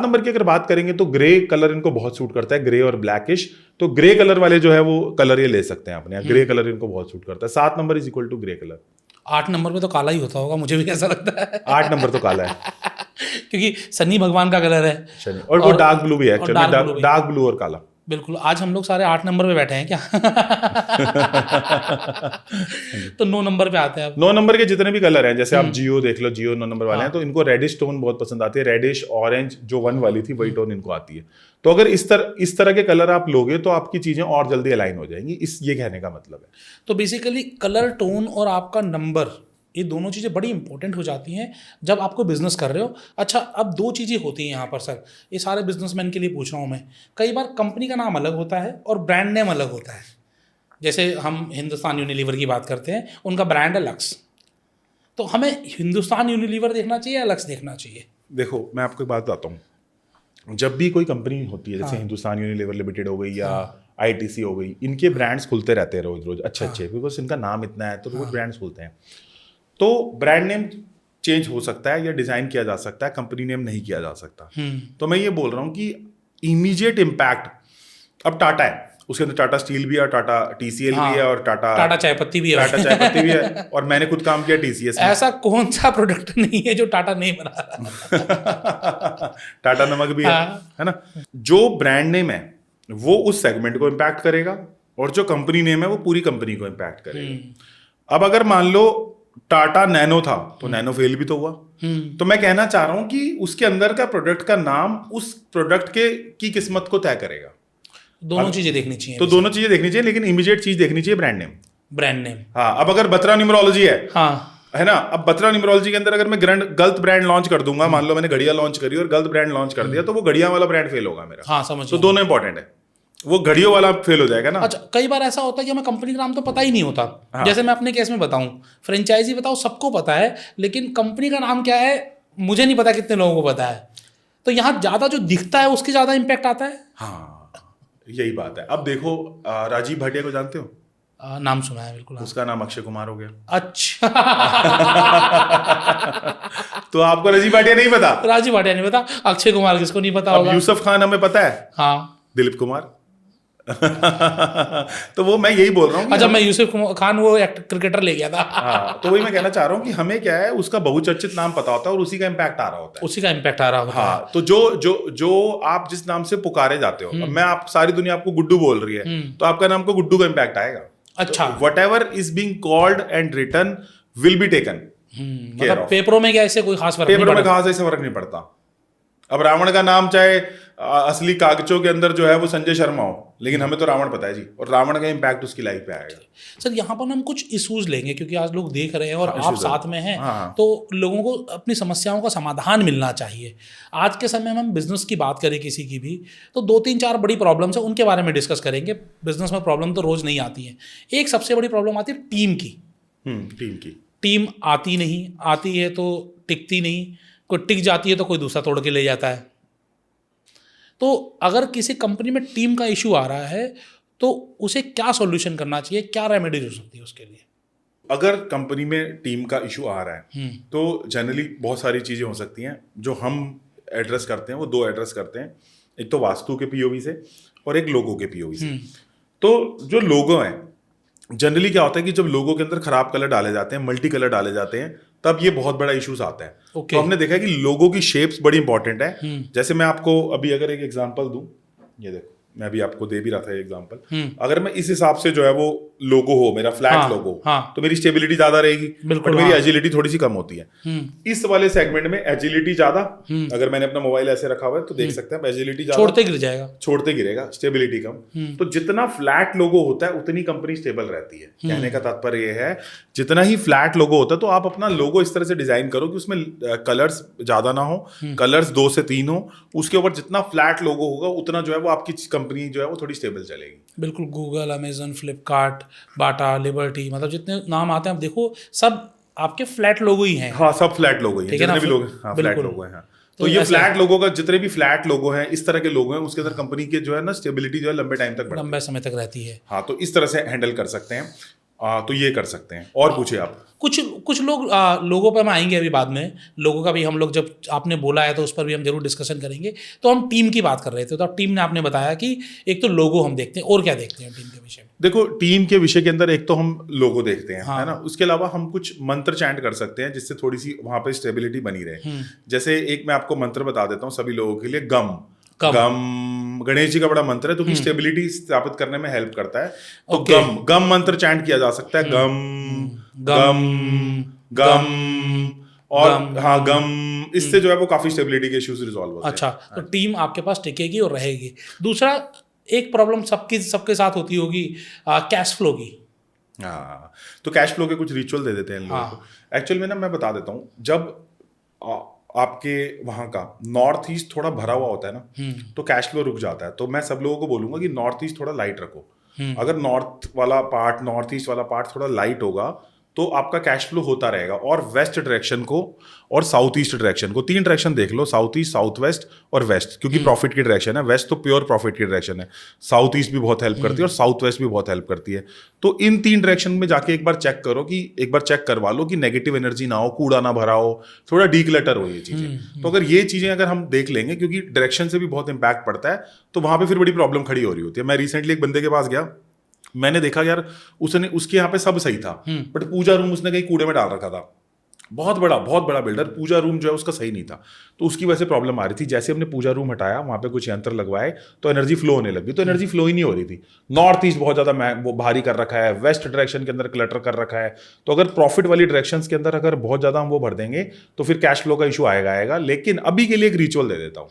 नंबर की अगर बात करेंगे तो ग्रे कलर इनको बहुत सूट करता है, ग्रे और ब्लैकिश। तो ग्रे कलर वाले जो है वो कलर ये ले सकते हैं अपने यहाँ। ग्रे कलर इनको बहुत सूट करता है। 7 number is equal to grey colour. 8 number पे तो काला ही होता होगा, मुझे भी ऐसा लगता है। 8 नंबर तो काला है क्योंकि शनि भगवान का कलर है शनि, और वो डार्क ब्लू भी है एक्चुअली, डार्क ब्लू और काला। बिल्कुल। आज हम लोग सारे 8 नंबर पे बैठे हैं क्या? तो 9 नंबर पे आते हैं अब। 9 नंबर के जितने भी कलर हैं, जैसे आप जियो देख लो, जियो 9 नंबर वाले हैं, तो इनको रेडिश टोन बहुत पसंद आती है। रेडिश, ऑरेंज जो 1 वाली थी वही टोन इनको आती है। तो अगर इस तरह के कलर आप लोगे तो आपकी चीजें और जल्दी अलाइन हो जाएंगी, ये कहने का मतलब है। तो बेसिकली कलर टोन और आपका नंबर, ये दोनों चीज़ें बड़ी इंपॉर्टेंट हो जाती हैं जब आपको बिजनेस कर रहे हो। अच्छा, अब 2 चीज़ें होती हैं यहाँ पर सर, ये सारे बिजनेसमैन के लिए पूछ रहा हूँ मैं। कई बार कंपनी का नाम अलग होता है और ब्रांड नेम अलग होता है। जैसे हम हिंदुस्तान यूनिलीवर की बात करते हैं, उनका ब्रांड है लक्स। तो हमें हिंदुस्तान यूनिलीवर देखना चाहिए या लक्स देखना चाहिए? देखो, मैं आपको एक बात बताता हूँ। जब भी कोई कंपनी होती है, जैसे हिंदुस्तान यूनिलीवर लिमिटेड हो गई या ITC हो गई, इनके ब्रांड्स खुलते रहते हैं रोज रोज, अच्छे बिकॉज इनका नाम इतना है तो रोज ब्रांड्स खुलते हैं। तो ब्रांड नेम चेंज हो सकता है या डिजाइन किया जा सकता है, कंपनी नेम नहीं किया जा सकता। तो मैं ये बोल रहा हूँ कि इमीडिएट इम्पैक्ट, अब टाटा है, उसके अंदर टाटा स्टील भी है, टाटा TCL भी है, और टाटा चाय पत्ती भी है, और मैंने खुद काम किया TCS में। ऐसा कौन सा प्रोडक्ट नहीं है जो टाटा नहीं बना रहा? टाटा नमक भी है ना। जो ब्रांड नेम है वो उस सेगमेंट को इम्पैक्ट करेगा, और जो कंपनी नेम है वो पूरी कंपनी को इम्पैक्ट करेगा। अब अगर मान लो टाटा नैनो था तो नैनो फेल भी तो हुआ। तो मैं कहना चाह रहा हूं कि उसके अंदर का प्रोडक्ट का नाम उस प्रोडक्ट की किस्मत को तय करेगा। दोनों चीजें देखनी चाहिए। तो दोनों चीजें देखनी चाहिए, लेकिन इमीडिएट चीज देखनी चाहिए ब्रांड नेम। हाँ, अब अगर बत्रा न्यूमरोलॉजी है ना, अब बत्रा न्यूमरोलॉजी के अंदर अगर मैं गलत ब्रांड लॉन्च कर दूंगा, मान लो मैंने घड़िया लॉन्च करी और गलत ब्रांड लॉन्च कर दिया, तो वो घड़िया वाला ब्रांड फेल होगा मेरा। हाँ, समझ। तो दोनों इंपॉर्टेंट है, वो घड़ियों वाला फेल हो जाएगा ना। अच्छा, कई बार ऐसा होता है कि हमें कंपनी का नाम तो पता ही नहीं होता। जैसे मैं अपने केस में बताऊं, फ्रेंचाइजी बताओ सबको पता है, लेकिन कंपनी का नाम क्या है मुझे नहीं पता, कितने लोगों को पता है। तो यहाँ ज्यादा जो दिखता है उसके ज्यादा इम्पैक्ट आता है। हाँ, यही बात है। अब देखो, राजीव भाटिया को जानते हो? नाम सुना है बिल्कुल। उसका नाम अक्षय कुमार हो गया। अच्छा। तो आपको राजीव भाटिया नहीं पता? राजीव भाटिया नहीं पता, अक्षय कुमार किसको नहीं पता होगा? यूसुफ खान हमें पता है। हाँ, दिलीप कुमार। तो वो मैं यही बोल रहा हूँ। अच्छा, मैं यूसुफ खान वो क्रिकेटर ले गया था। हाँ, तो वही मैं कहना चाह रहा हूँ कि हमें क्या है, उसका बहुचर्चित नाम पता होता है और उसी का इम्पैक्ट आ रहा होता है। उसी का इम्पैक्ट आ रहा होता है। हाँ, तो जो आप जिस नाम से पुकारे जाते हो, मैं आप सारी दुनिया आपको गुड्डू बोल रही है, तो आपका नाम को गुड्डू का इम्पैक्ट आएगा। अच्छा, whatever is being called and written will be taken. मतलब पेपरों में क्या ऐसे कोई खास फर्क नहीं पेपरों में खास ऐसे फर्क नहीं पड़ता। अब रावण का नाम चाहे असली कागजों के अंदर जो है वो संजय शर्मा हो, लेकिन हमें तो रावण पता है जी, और रावण का इम्पैक्ट उसकी लाइफ पे आएगा। सर, यहाँ पर हम कुछ इश्यूज लेंगे, क्योंकि आज लोग देख रहे हैं और आप साथ में हैं। तो लोगों को अपनी समस्याओं का समाधान मिलना चाहिए। आज के समय में हम बिजनेस की बात करें किसी की भी, तो 2-3-4 बड़ी प्रॉब्लम्स है, उनके बारे में डिस्कस करेंगे। बिजनेस में प्रॉब्लम तो रोज नहीं आती है। एक सबसे बड़ी प्रॉब्लम आती है टीम की। टीम आती है तो टिकती नहीं, कोई टिक जाती है तो कोई दूसरा तोड़ के ले जाता है। तो अगर किसी कंपनी में टीम का इशू आ रहा है तो उसे क्या सॉल्यूशन करना चाहिए, क्या रेमेडीज हो सकती है उसके लिए? अगर कंपनी में टीम का इशू आ रहा है तो जनरली बहुत सारी चीज़ें हो सकती हैं। जो हम एड्रेस करते हैं वो 2 एड्रेस करते हैं, एक तो वास्तु के POV से और एक लोगो के POV से। तो जो लोगो हैं, जनरली क्या होता है कि जब लोगों के अंदर खराब कलर डाले जाते हैं, मल्टी कलर डाले जाते हैं, तब ये बहुत बड़ा इश्यूज आता है। तो हमने देखा है कि लोगों की शेप्स बड़ी इंपॉर्टेंट है। जैसे मैं आपको अभी अगर एक एग्जांपल दूं, ये देखो, मैं अभी आपको दे भी रहा था एग्जांपल। अगर मैं इस हिसाब से जो है वो लोगो हो, मेरा फ्लैट हाँ, लोगो, हाँ। तो मेरी स्टेबिलिटी ज्यादा रहेगी, बिल्कुल, बट मेरी हाँ। एजिलिटी थोड़ी सी कम होती है। इस वाले सेगमेंट में एजिलिटी ज्यादा, अगर मैंने अपना मोबाइल ऐसे रखा हुआ है तो देख सकते हैं एजिलिटी ज्यादा, छोड़ते गिर जाएगा। छोड़ते गिरेगा, स्टेबिलिटी कम। तो जितना फ्लैट लोगो होता है उतनी कंपनी स्टेबल रहती है। कहने का तात्पर्य ये है, जितना ही फ्लैट लोगो होता है तो आप अपना लोगो इस तरह से डिजाइन करो कि उसमें कलर्स ज्यादा ना हो, कलर्स 2 से 3 हो, उसके ऊपर जितना फ्लैट लोगो होगा उतना जो है वो आपकी कंपनी जो है वो थोड़ी स्टेबल चलेगी। बिल्कुल, गूगल, अमेजन, फ्लिपकार्ट, बाटा, लिबर्टी, मतलब जितने नाम आते हैं आप देखो सब आपके फ्लैट लोगो ही हैं। हाँ, सब फ्लैट लोगो ही हैं, ठीक है ना? जितने भी लोग, हाँ, फ्लैट बिल्कुल। लोगो हैं, हाँ। तो तो ये ऐसा फ्लैट लोगो का, जितने भी फ्लैट लोगो हैं, इस तरह के लोगो हैं, उसके अंदर कंपनी के जो है ना स्टेबिलिटी जो है लंबे टाइम तक बढ़ती है। लंबे समय तक रहती है। हाँ, तो इस तरह से हैंडल कर सकते हैं। तो ये कर सकते हैं। और पूछे आप। कुछ लोग लोगों पर हम आएंगे अभी बाद में, लोगों का भी हम लोग, जब आपने बोला है तो उस पर भी हम जरूर डिस्कशन करेंगे। तो हम टीम की बात कर रहे थे, तो टीम ने आपने बताया कि एक तो लोगो हम देखते हैं, और क्या देखते हैं टीम के विषय में? देखो, टीम के विषय के अंदर एक तो हम लोगो देखते हैं, हाँ। है ना। उसके अलावा हम कुछ मंत्र चैंट कर सकते हैं जिससे थोड़ी सी वहां पे स्टेबिलिटी बनी रहे। जैसे एक मैं आपको मंत्र बता देता हूँ सभी लोगों के लिए, गम। गणेश जी का बड़ा मंत्र है, तो स्टेबिलिटी स्थापित करने में हेल्प करता है। तो गम मंत्र चैंट किया जा सकता है, गम गम गम, और हाँ, गम, इससे जो है वो काफी स्टेबिलिटी के इश्यूज रिजॉल्व होते हैं। अच्छा, तो टीम आपके पास टिकेगी और रहेगी। दूसरा, एक प्रॉब्लम सबके साथ होती होगी, कैश फ्लो की। हाँ, तो कैश फ्लो के कुछ रिचुअल दे देते हैं लोगों को। एक्चुअल में ना मैं बता देता हूँ, जब आपके वहाँ का नॉर्थ ईस्ट थोड़ा भरा हुआ होता है ना, तो कैश फ्लो रुक जाता है। तो मैं सब लोगों को बोलूंगा कि नॉर्थ ईस्ट थोड़ा लाइट रखो। अगर नॉर्थ ईस्ट वाला पार्ट थोड़ा लाइट होगा तो आपका कैश फ्लो होता रहेगा। और वेस्ट डायरेक्शन को और साउथ ईस्ट डायरेक्शन को, 3 डायरेक्शन देख लो, साउथ ईस्ट, साउथ वेस्ट और वेस्ट, क्योंकि प्रॉफिट की डायरेक्शन है। वेस्ट तो प्योर प्रॉफिट की डायरेक्शन है, साउथ ईस्ट भी बहुत हेल्प करती है और साउथ वेस्ट भी बहुत हेल्प करती है। तो इन 3 डायरेक्शन में जाके एक बार चेक करो, कि एक बार चेक करवा लो कि नेगेटिव एनर्जी ना हो, कूड़ा ना भरा हो, थोड़ा डीक्लटर हो ये चीजें। तो अगर ये चीजें अगर हम देख लेंगे, क्योंकि डायरेक्शन से भी बहुत इंपैक्ट पड़ता है, तो वहां पर फिर बड़ी प्रॉब्लम खड़ी हो रही होती है। मैं रिसेंटली एक बंदे के पास गया, मैंने देखा यार उसके यहाँ पे सब सही था, बट पूजा रूम उसने कहीं कूड़े में डाल रखा था। बहुत बड़ा बिल्डर, पूजा रूम जो है उसका सही नहीं था, तो उसकी वजह से प्रॉब्लम आ रही थी। जैसे हमने पूजा रूम हटाया, वहां पे कुछ यंत्र लगवाए, तो एनर्जी फ्लो होने लगी। तो एनर्जी फ्लो ही नहीं हो रही थी। नॉर्थ ईस्ट बहुत ज्यादा वो भारी कर रखा है, वेस्ट डायरेक्शन के अंदर क्लटर कर रखा है। तो अगर प्रॉफिट वाली डायरेक्शन के अंदर अगर बहुत ज्यादा हम वो भर देंगे तो फिर कैश फ्लो का इशू आएगा। लेकिन अभी के लिए एक रिचुअल दे देता हूँ,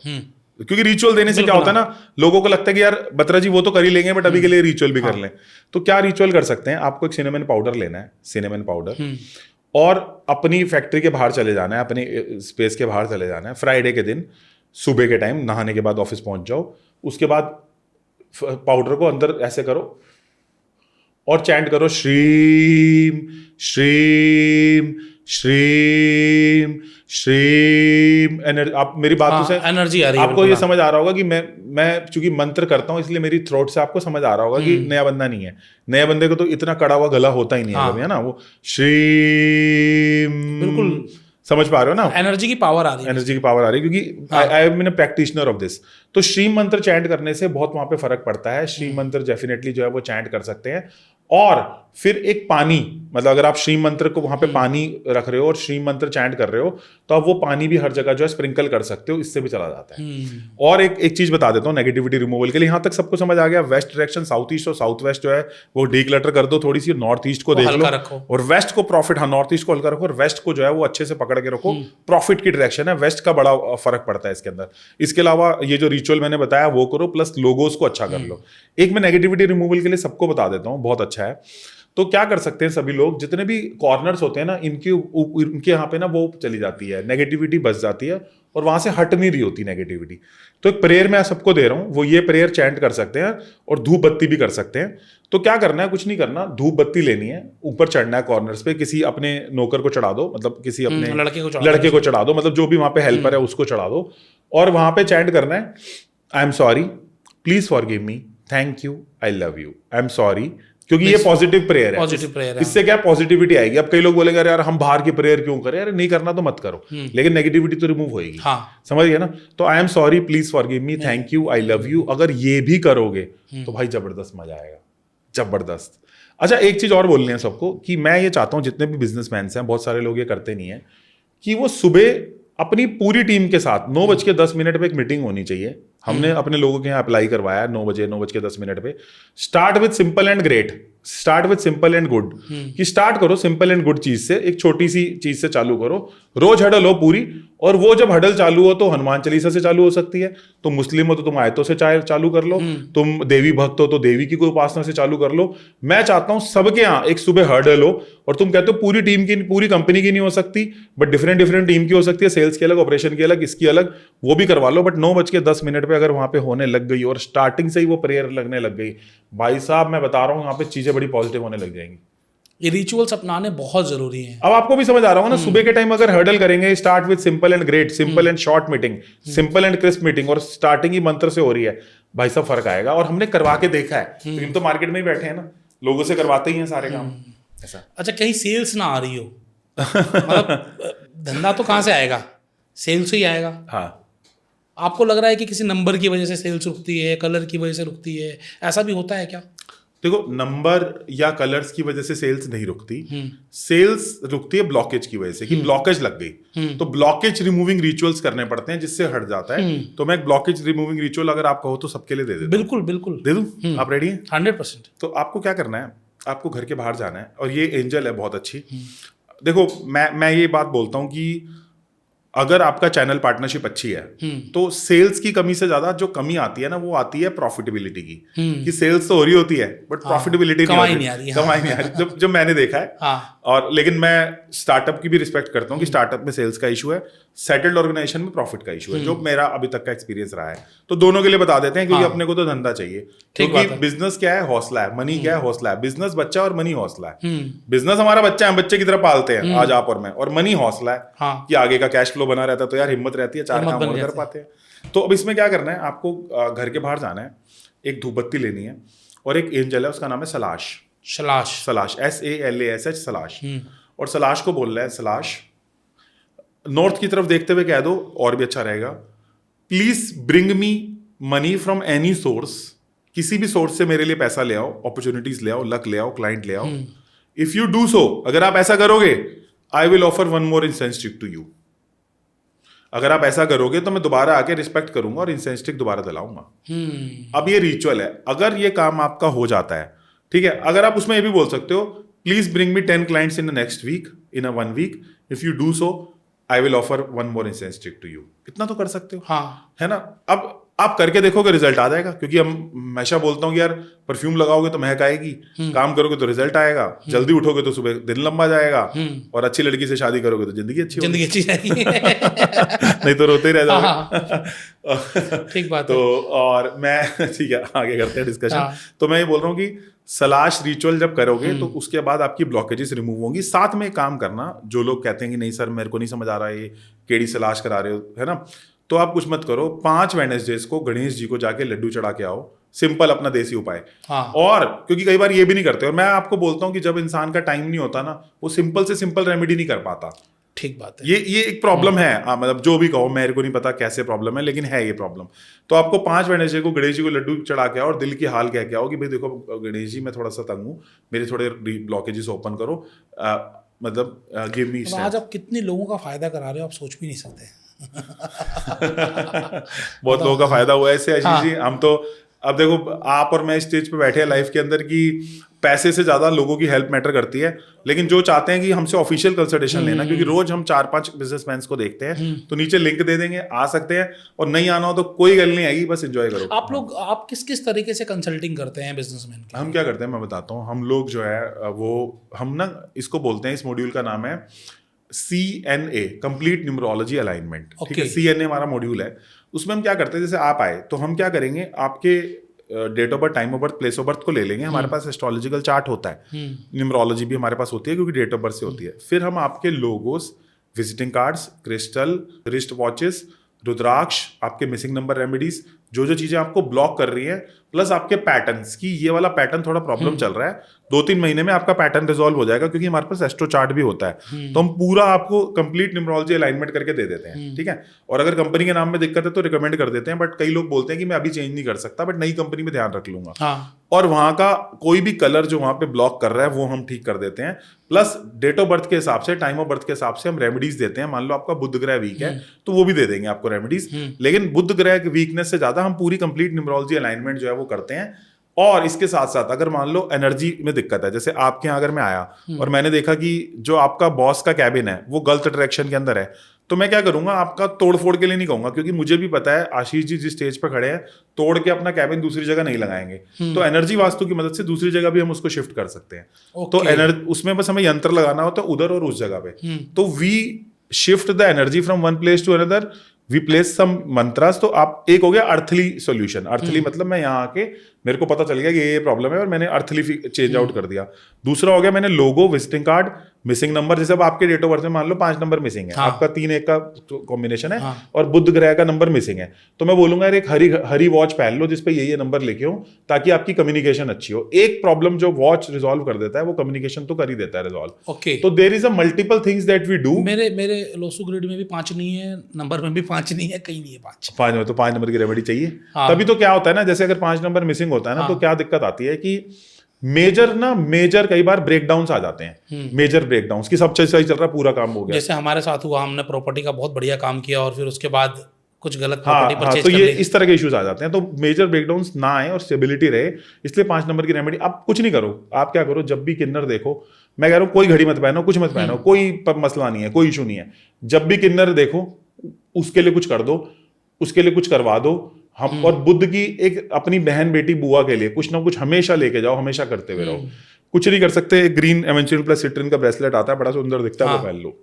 क्योंकि रिचुअल देने से क्या होता है ना, लोगों को लगता है कि यार बत्रा जी वो तो कर ही लेंगे, बट अभी के लिए रिचुअल भी कर लें। तो क्या रिचुअल कर सकते हैं, आपको एक सिनेमन पाउडर लेना है, सिनेमन पाउडर, और अपनी फैक्ट्री के बाहर चले जाना है, अपनी स्पेस के बाहर चले जाना है फ्राइडे के दिन सुबह के टाइम, नहाने के बाद ऑफिस पहुंच जाओ। उसके बाद पाउडर को अंदर ऐसे करो और चैंट करो, श्रीम श्रीम श्रीम श्रीम। एनर्जी, आप मेरी बातों से एनर्जी आ रही है, आपको ये समझ आ रहा होगा कि मैं चूंकि मंत्र करता हूं, इसलिए मेरी थ्रोट से आपको समझ आ रहा होगा कि नया बंदा नहीं है। नया बंदे को तो इतना कड़ा हुआ गला होता ही नहीं है कभी, है ना। वो श्रीम, बिल्कुल समझ पा रहे हो ना, एनर्जी की पावर आ रही है, एनर्जी की पावर आ रही है, क्योंकि I am an practitioner of this. तो श्रीम मंत्र चैंट करने से बहुत वहां पे फर्क पड़ता है। श्रीम मंत्र डेफिनेटली जो है वो चैंट कर सकते हैं। और फिर एक पानी, मतलब अगर आप श्रीम मंत्र को वहां पे पानी रख रहे हो और श्रीम मंत्र चैंट कर रहे हो, तो आप वो पानी भी हर जगह जो है स्प्रिंकल कर सकते हो, इससे भी चला जाता है। और एक चीज बता देता हूँ नेगेटिविटी रिमूवल के लिए, यहां तक सबको समझ आ गया। वेस्ट डायरेक्शन, साउथ ईस्ट और साउथ वेस्ट जो है वो डीक्लटर कर दो थोड़ी सी, नॉर्थ ईस्ट को देख लो और वेस्ट को प्रॉफिट, हाँ नॉर्थ ईस्ट को हल्का रखो और वेस्ट को जो है वो अच्छे से पकड़ के रखो। प्रॉफिट की डायरेक्शन है, वेस्ट का बड़ा फर्क पड़ता है इसके अंदर। इसके अलावा ये जो रिचुअल मैंने बताया वो करो, प्लस लोगोस को अच्छा कर लो। एक मैं नेगेटिविटी रिमूवल के लिए सबको बता देता हूँ, बहुत अच्छा है। तो क्या कर सकते हैं सभी लोग, जितने भी कॉर्नर्स होते हैं ना, इनके यहाँ पे ना वो चली जाती है, नेगेटिविटी बच जाती है और वहां से हट नहीं रही होती नेगेटिविटी। तो एक प्रेयर मैं सबको दे रहा हूँ, वो ये प्रेयर चैंट कर सकते हैं और धूप बत्ती भी कर सकते हैं। तो क्या करना है, कुछ नहीं करना, धूप बत्ती लेनी है, ऊपर चढ़ना है कॉर्नर्स पे, किसी अपने नौकर को चढ़ा दो, मतलब किसी अपने लड़के को चढ़ा दो, मतलब जो भी वहां पे हेल्पर है उसको चढ़ा दो, और वहां पे चैंट करना है, I am sorry, please forgive me, thank you, I love you, I am sorry. क्योंकि ये पॉजिटिव प्रेयर है, इससे क्या पॉजिटिविटी आएगी। अब कई लोग बोलेंगे यार हम बाहर की प्रेयर क्यों करें, यार नहीं करना तो मत करो, लेकिन नेगेटिविटी तो रिमूव होएगी। हाँ। समझ गए ना। तो I am sorry, please forgive me, thank you, I love you, अगर ये भी करोगे तो भाई जबरदस्त मजा आएगा, जबरदस्त। अच्छा, एक चीज और बोलनी है सबको, कि मैं ये चाहता हूं जितने भी बिजनेसमैन हैं, बहुत सारे लोग ये करते नहीं है, कि वो सुबह अपनी पूरी टीम के साथ 9:10 पे एक मीटिंग होनी चाहिए, हमने अपने लोगों के यहाँ अप्लाई करवाया 9 बजे 9:10 पे। Start with simple and great, start with simple and good, कि स्टार्ट करो सिंपल एंड गुड चीज से, एक छोटी सी चीज से चालू करो, रोज हडल हो पूरी, और वो जब हडल चालू हो तो हनुमान चालीसा से चालू हो सकती है, तुम मुस्लिम हो तो तुम आयतों से चालू कर लो, तुम देवी भक्त हो तो देवी की कोई उपासना से चालू कर लो। मैं चाहता हूं सबके यहाँ एक सुबह हडल हो, और तुम कहते हो पूरी टीम की, पूरी कंपनी की नहीं हो सकती, बट डिफरेंट टीम की हो सकती है, सेल्स की अलग, ऑपरेशन की अलग, इसकी अलग, वो भी करवा लो, बट 9:10 पे अगर वहां पे होने लग गई और स्टार्टिंग से ही वो प्रेयर लगने लग गई, भाई साहब मैं बता रहा हूँ यहाँ पे चीजें बड़ी पॉजिटिव होने लग जाएंगी। ये रिचुअल्स अपनाने बहुत जरूरी हैं। अब आपको भी समझ आ रहा होगा ना, सुबह के टाइम अगर हर्डल करेंगे, start with simple and great, simple and short meeting, simple and crisp meeting, और स्टार्टिंग ही मंत्र से हो रही है, भाई साहब फर्क आएगा। और हमने करवा के देखा है, तो हम तो मार्केट में ही बैठे हैं ना, लोगों से करवाते ही हैं सारे काम ऐसा। अच्छा, कहीं सेल्स ना आ रही हो, मतलब धंधा तो कहाँ से आएगा, सेल्स ही आएगा। हाँ, आपको लग रहा है कि किसी नंबर की वजह से सेल्स रुकती है, कलर की वजह से रुकती है, ऐसा भी होता है क्या? देखो, नंबर या कलर्स की वजह से सेल्स नहीं रुकती, सेल्स रुकती है ब्लॉकेज की वजह से, कि ब्लॉकेज लग गई, तो ब्लॉकेज रिमूविंग रिचुअल्स करने पड़ते हैं जिससे हट जाता है। तो मैं एक ब्लॉकेज रिमूविंग रिचुअल अगर आप कहो तो सबके लिए दे देता हूं। बिल्कुल बिल्कुल दे दूं? आप रेडी हैं? 100%। तो आपको क्या करना है, आपको घर के बाहर जाना है, और ये एंजल है बहुत अच्छी। देखो, मैं ये बात बोलता हूं कि अगर आपका चैनल पार्टनरशिप अच्छी है तो सेल्स की कमी से ज्यादा जो कमी आती है ना, वो आती है प्रॉफिटेबिलिटी की, कि सेल्स तो हो रही होती है बट प्रॉफिटेबिलिटी कमाई नहीं आ रही। कमाई नहीं आ रही, जब मैंने देखा है। और लेकिन मैं स्टार्टअप की भी रिस्पेक्ट करता हूँ कि स्टार्टअप में सेल्स का इशू है, सेटल्ड ऑर्गेनाइजेशन में प्रॉफिट का इशू है, जो मेरा अभी तक का एक्सपीरियंस रहा है। तो दोनों के लिए बता देते हैं, क्योंकि अपने को तो धंधा चाहिए, क्योंकि बिजनेस क्या है, हौसला है, मनी क्या है, हौसला है। बिजनेस बच्चा और मनी हौसला है। बिजनेस हमारा बच्चा है, बच्चे की तरह पालते हैं आज आप और मैं, और मनी हौसला है कि आगे का कैश फ्लो बना रहता है, तो यार हिम्मत रहती है, 4 काम और कर पाते हैं। तो अब इसमें क्या करना है, आपको घर के बाहर जाना है, एक धूपबत्ती लेनी है, और एक एंजल है, उसका नाम है सलाश, सलाश SALASH, सलाश। और सलाश को बोल रहा है, सलाश नॉर्थ की तरफ देखते हुए कह दो, और भी अच्छा रहेगा, please bring me money from any source, किसी भी सोर्स से मेरे लिए पैसा ले आओ, अपॉर्चुनिटीज ले आओ, लक ले आओ, क्लाइंट ले आओ। इफ यू डू सो, अगर आप ऐसा करोगे, I will offer 1 more incense stick to you. अगर आप ऐसा करोगे तो मैं दोबारा आके रिस्पेक्ट करूंगा और इंसेंस स्टिक दोबारा दिलाऊंगा। अब ये रिचुअल है, अगर ये काम आपका हो जाता है, ठीक है, अगर आप उसमें ये भी बोल सकते हो, please bring me 10 clients in the next week, in a 1 week, if you do so I will offer 1 more incense stick to you। इतना तो कर सकते हो, हाँ, है ना। अब आप करके देखोगे, रिजल्ट आ जाएगा, क्योंकि हम हमेशा बोलता हूँ कि यार परफ्यूम लगाओगे तो महक आएगी, काम करोगे तो रिजल्ट आएगा, जल्दी उठोगे तो सुबह दिन लंबा जाएगा, और अच्छी लड़की से शादी करोगे तो जिंदगी अच्छी जाएगी नहीं तो रोते ही रह जाओगे। ठीक बात तो और मैं ठीक है, आगे करते हैं डिस्कशन। तो मैं ये बोल रहा हूँ कि सलाश रिचुअल जब करोगे तो उसके बाद आपकी ब्लॉकेजेस रिमूव होंगी। साथ में काम करना, जो लोग कहते हैं कि नहीं सर मेरे को नहीं समझ आ रहा है, ये केड़ी सलाश करा रहे हो, है ना, तो आप कुछ मत करो, 5 वेडनेसडेज को गणेश जी को जाके लड्डू चढ़ा के आओ, सिंपल अपना देसी उपाय। और क्योंकि कई बार ये भी नहीं करते, और मैं आपको बोलता हूँ कि जब इंसान का टाइम नहीं होता ना, वो सिंपल से सिंपल रेमेडी नहीं कर पाता। ठीक बात है, ये एक प्रॉब्लम है, मतलब जो भी कहो, मेरे को नहीं पता कैसे प्रॉब्लम है, लेकिन है ये प्रॉब्लम। तो आपको 5 वेडनेसडे को गणेश जी को लड्डू चढ़ा के आओ, और दिल की हाल कह के आओ कि भाई देखो गणेश जी, मैं थोड़ा सा तंग हूँ, मेरे थोड़े ब्लॉकेजेस ओपन करो, मतलब गिव मी। आज आप कितने लोगों का फायदा करा रहे हो, आप सोच भी नहीं सकते। बहुत लोगों का फायदा हुआ है इससे आशीष जी। हम तो अब देखो, आप और मैं स्टेज पे बैठे हैं लाइफ के अंदर, की पैसे से ज्यादा लोगों की हेल्प मैटर करती है, लेकिन जो चाहते हैं कि हमसे ऑफिशियल कंसल्टेशन लेना, क्योंकि रोज हम 4-5 बिजनेसमैन को देखते हैं, तो नीचे लिंक दे देंगे, आ सकते हैं, और नहीं आना हो तो कोई गल नहीं आएगी, बस एंजॉय करो। आप किस किस तरीके से कंसल्टिंग करते हैं बिजनेसमैन की? हम क्या करते हैं मैं बताता हूँ। हम लोग जो है वो, हम ना इसको बोलते हैं, इस मॉड्यूल का नाम है CNA, कंप्लीट न्यूमरोलॉजी अलाइनमेंट। ठीक है, CNA हमारा मॉड्यूल है। उसमें हम क्या करते हैं, जैसे आप आए तो हम क्या करेंगे, आपके date of birth, time of birth, place of birth को ले लेंगे। हमारे पास एस्ट्रोलॉजिकल चार्ट होता है, न्यूमरोलॉजी भी हमारे पास होती है, क्योंकि डेट ऑफ बर्थ से होती है। फिर हम आपके logos, visiting cards, crystal, wrist watches, rudraksha, आपके मिसिंग नंबर रेमेडीज, जो जो चीजें आपको ब्लॉक कर रही है, प्लस आपके पैटर्न्स की, ये वाला पैटर्न थोड़ा प्रॉब्लम चल रहा है, 2-3 महीने में आपका पैटर्न रिजॉल्व हो जाएगा, क्योंकि हमारे पास एस्ट्रो चार्ट भी होता है। तो हम पूरा आपको कंप्लीट न्यूमरोलॉजी अलाइनमेंट करके दे देते हैं। ठीक है, और अगर कंपनी के नाम में दिक्कत है तो रिकमेंड कर देते हैं, बट कई लोग बोलते हैं कि मैं अभी चेंज नहीं कर सकता, बट नई कंपनी में ध्यान रख लूंगा। और वहां का कोई भी कलर जो वहां पे ब्लॉक कर रहा है वो हम ठीक कर देते हैं। प्लस डेट ऑफ बर्थ के हिसाब से, टाइम ऑफ बर्थ के हिसाब से हम रेमेडीज देते हैं। मान लो आपका बुध ग्रह वीक है तो वो भी दे देंगे आपको रेमेडीज, लेकिन बुध ग्रह की वीकनेस से ज्यादा हम पूरी कंप्लीट न्यूमरोलॉजी अलाइनमेंट जो है वो करते हैं। और इसके साथ साथ अगर मान लो एनर्जी में दिक्कत है, जैसे आपके यहाँ अगर मैं आया और मैंने देखा कि जो आपका बॉस का कैबिन है वो गलत डायरेक्शन के अंदर है, तो मैं क्या करूंगा, आपका तोड़ फोड़ के लिए नहीं कहूंगा, क्योंकि मुझे भी पता है आशीष जी जिस स्टेज पर खड़े हैं तोड़ के अपना कैबिन दूसरी जगह नहीं लगाएंगे। तो एनर्जी वास्तु की मदद से दूसरी जगह भी हम उसको शिफ्ट कर सकते हैं। तो एनर्जी उसमें बस हमें यंत्र लगाना होता है उधर और उस जगह पे। तो we shift the energy from one place to another, we place some mantras. तो आप, एक हो गया अर्थली सॉल्यूशन। अर्थली मतलब मैं यहाँ आके मेरे को पता चल गया कि ये प्रॉब्लम है और मैंने अर्थली चेंज आउट कर दिया। दूसरा हो गया मैंने लोगो, विजिटिंग कार्ड, मिसिंग नंबर। जैसे अब आपके डेट ऑफ बर्थ में मान लो 5 नंबर मिसिंग है, आपका 3-1 का कॉम्बिनेशन है और बुध ग्रह का नंबर मिसिंग है, तो मैं बोलूंगा यार एक हरी वॉच पहन लो जिसपे ये नंबर लिखे हो ताकि आपकी कम्युनिकेशन अच्छी हो। एक प्रॉब्लम जो वॉच रिजॉल्व कर देता है वो कम्युनिकेशन तो कर ही देता है रिजॉल्व। ओके, तो there is a multiple things that we do. मेरे लोसू ग्रिड में भी 5 नहीं है, नंबर में भी 5 नहीं है, कहीं नहीं है 5 में तो 5 नंबर की रेमेडी चाहिए। तभी तो क्या होता है ना, जैसे अगर 5 नंबर मिसिंग होता है ना तो क्या दिक्कत आती है कि मेजर कई बार ब्रेकडाउन्स आ जाते हैं। मेजर ब्रेकडाउन्स की सब सही चल रहा है, पूरा काम हो गया। जैसे हमारे साथ हुआ, हमने प्रॉपर्टी का बहुत बढ़िया काम किया और फिर उसके बाद कुछ गलत प्रॉपर्टी परचेज तो कर ये ली। इस तरह के इश्यूज आ जाते हैं। तो मेजर ब्रेकडाउन्स ना आए और स्टेबिलिटी रहे, इसलिए 5 नंबर की रेमेडी। आप कुछ नहीं करो, आप क्या करो, जब भी किन्नर देखो, मैं कह रहा हूं कोई घड़ी मत पहनो, कुछ मत पहनो, कोई मसला नहीं है, कोई इशू नहीं है। जब भी किन्नर देखो उसके लिए कुछ कर दो, उसके लिए कुछ करवा दो। हम और बुद्ध की एक अपनी बहन बेटी बुआ के लिए कुछ ना कुछ हमेशा लेके जाओ, हमेशा करते हुए रहो। कुछ नहीं कर सकते, ग्रीन एवेंचुअल प्लस सिट्रिन का ब्रेसलेट आता है, बड़ा सुंदर दिखता है, वो पहन लो।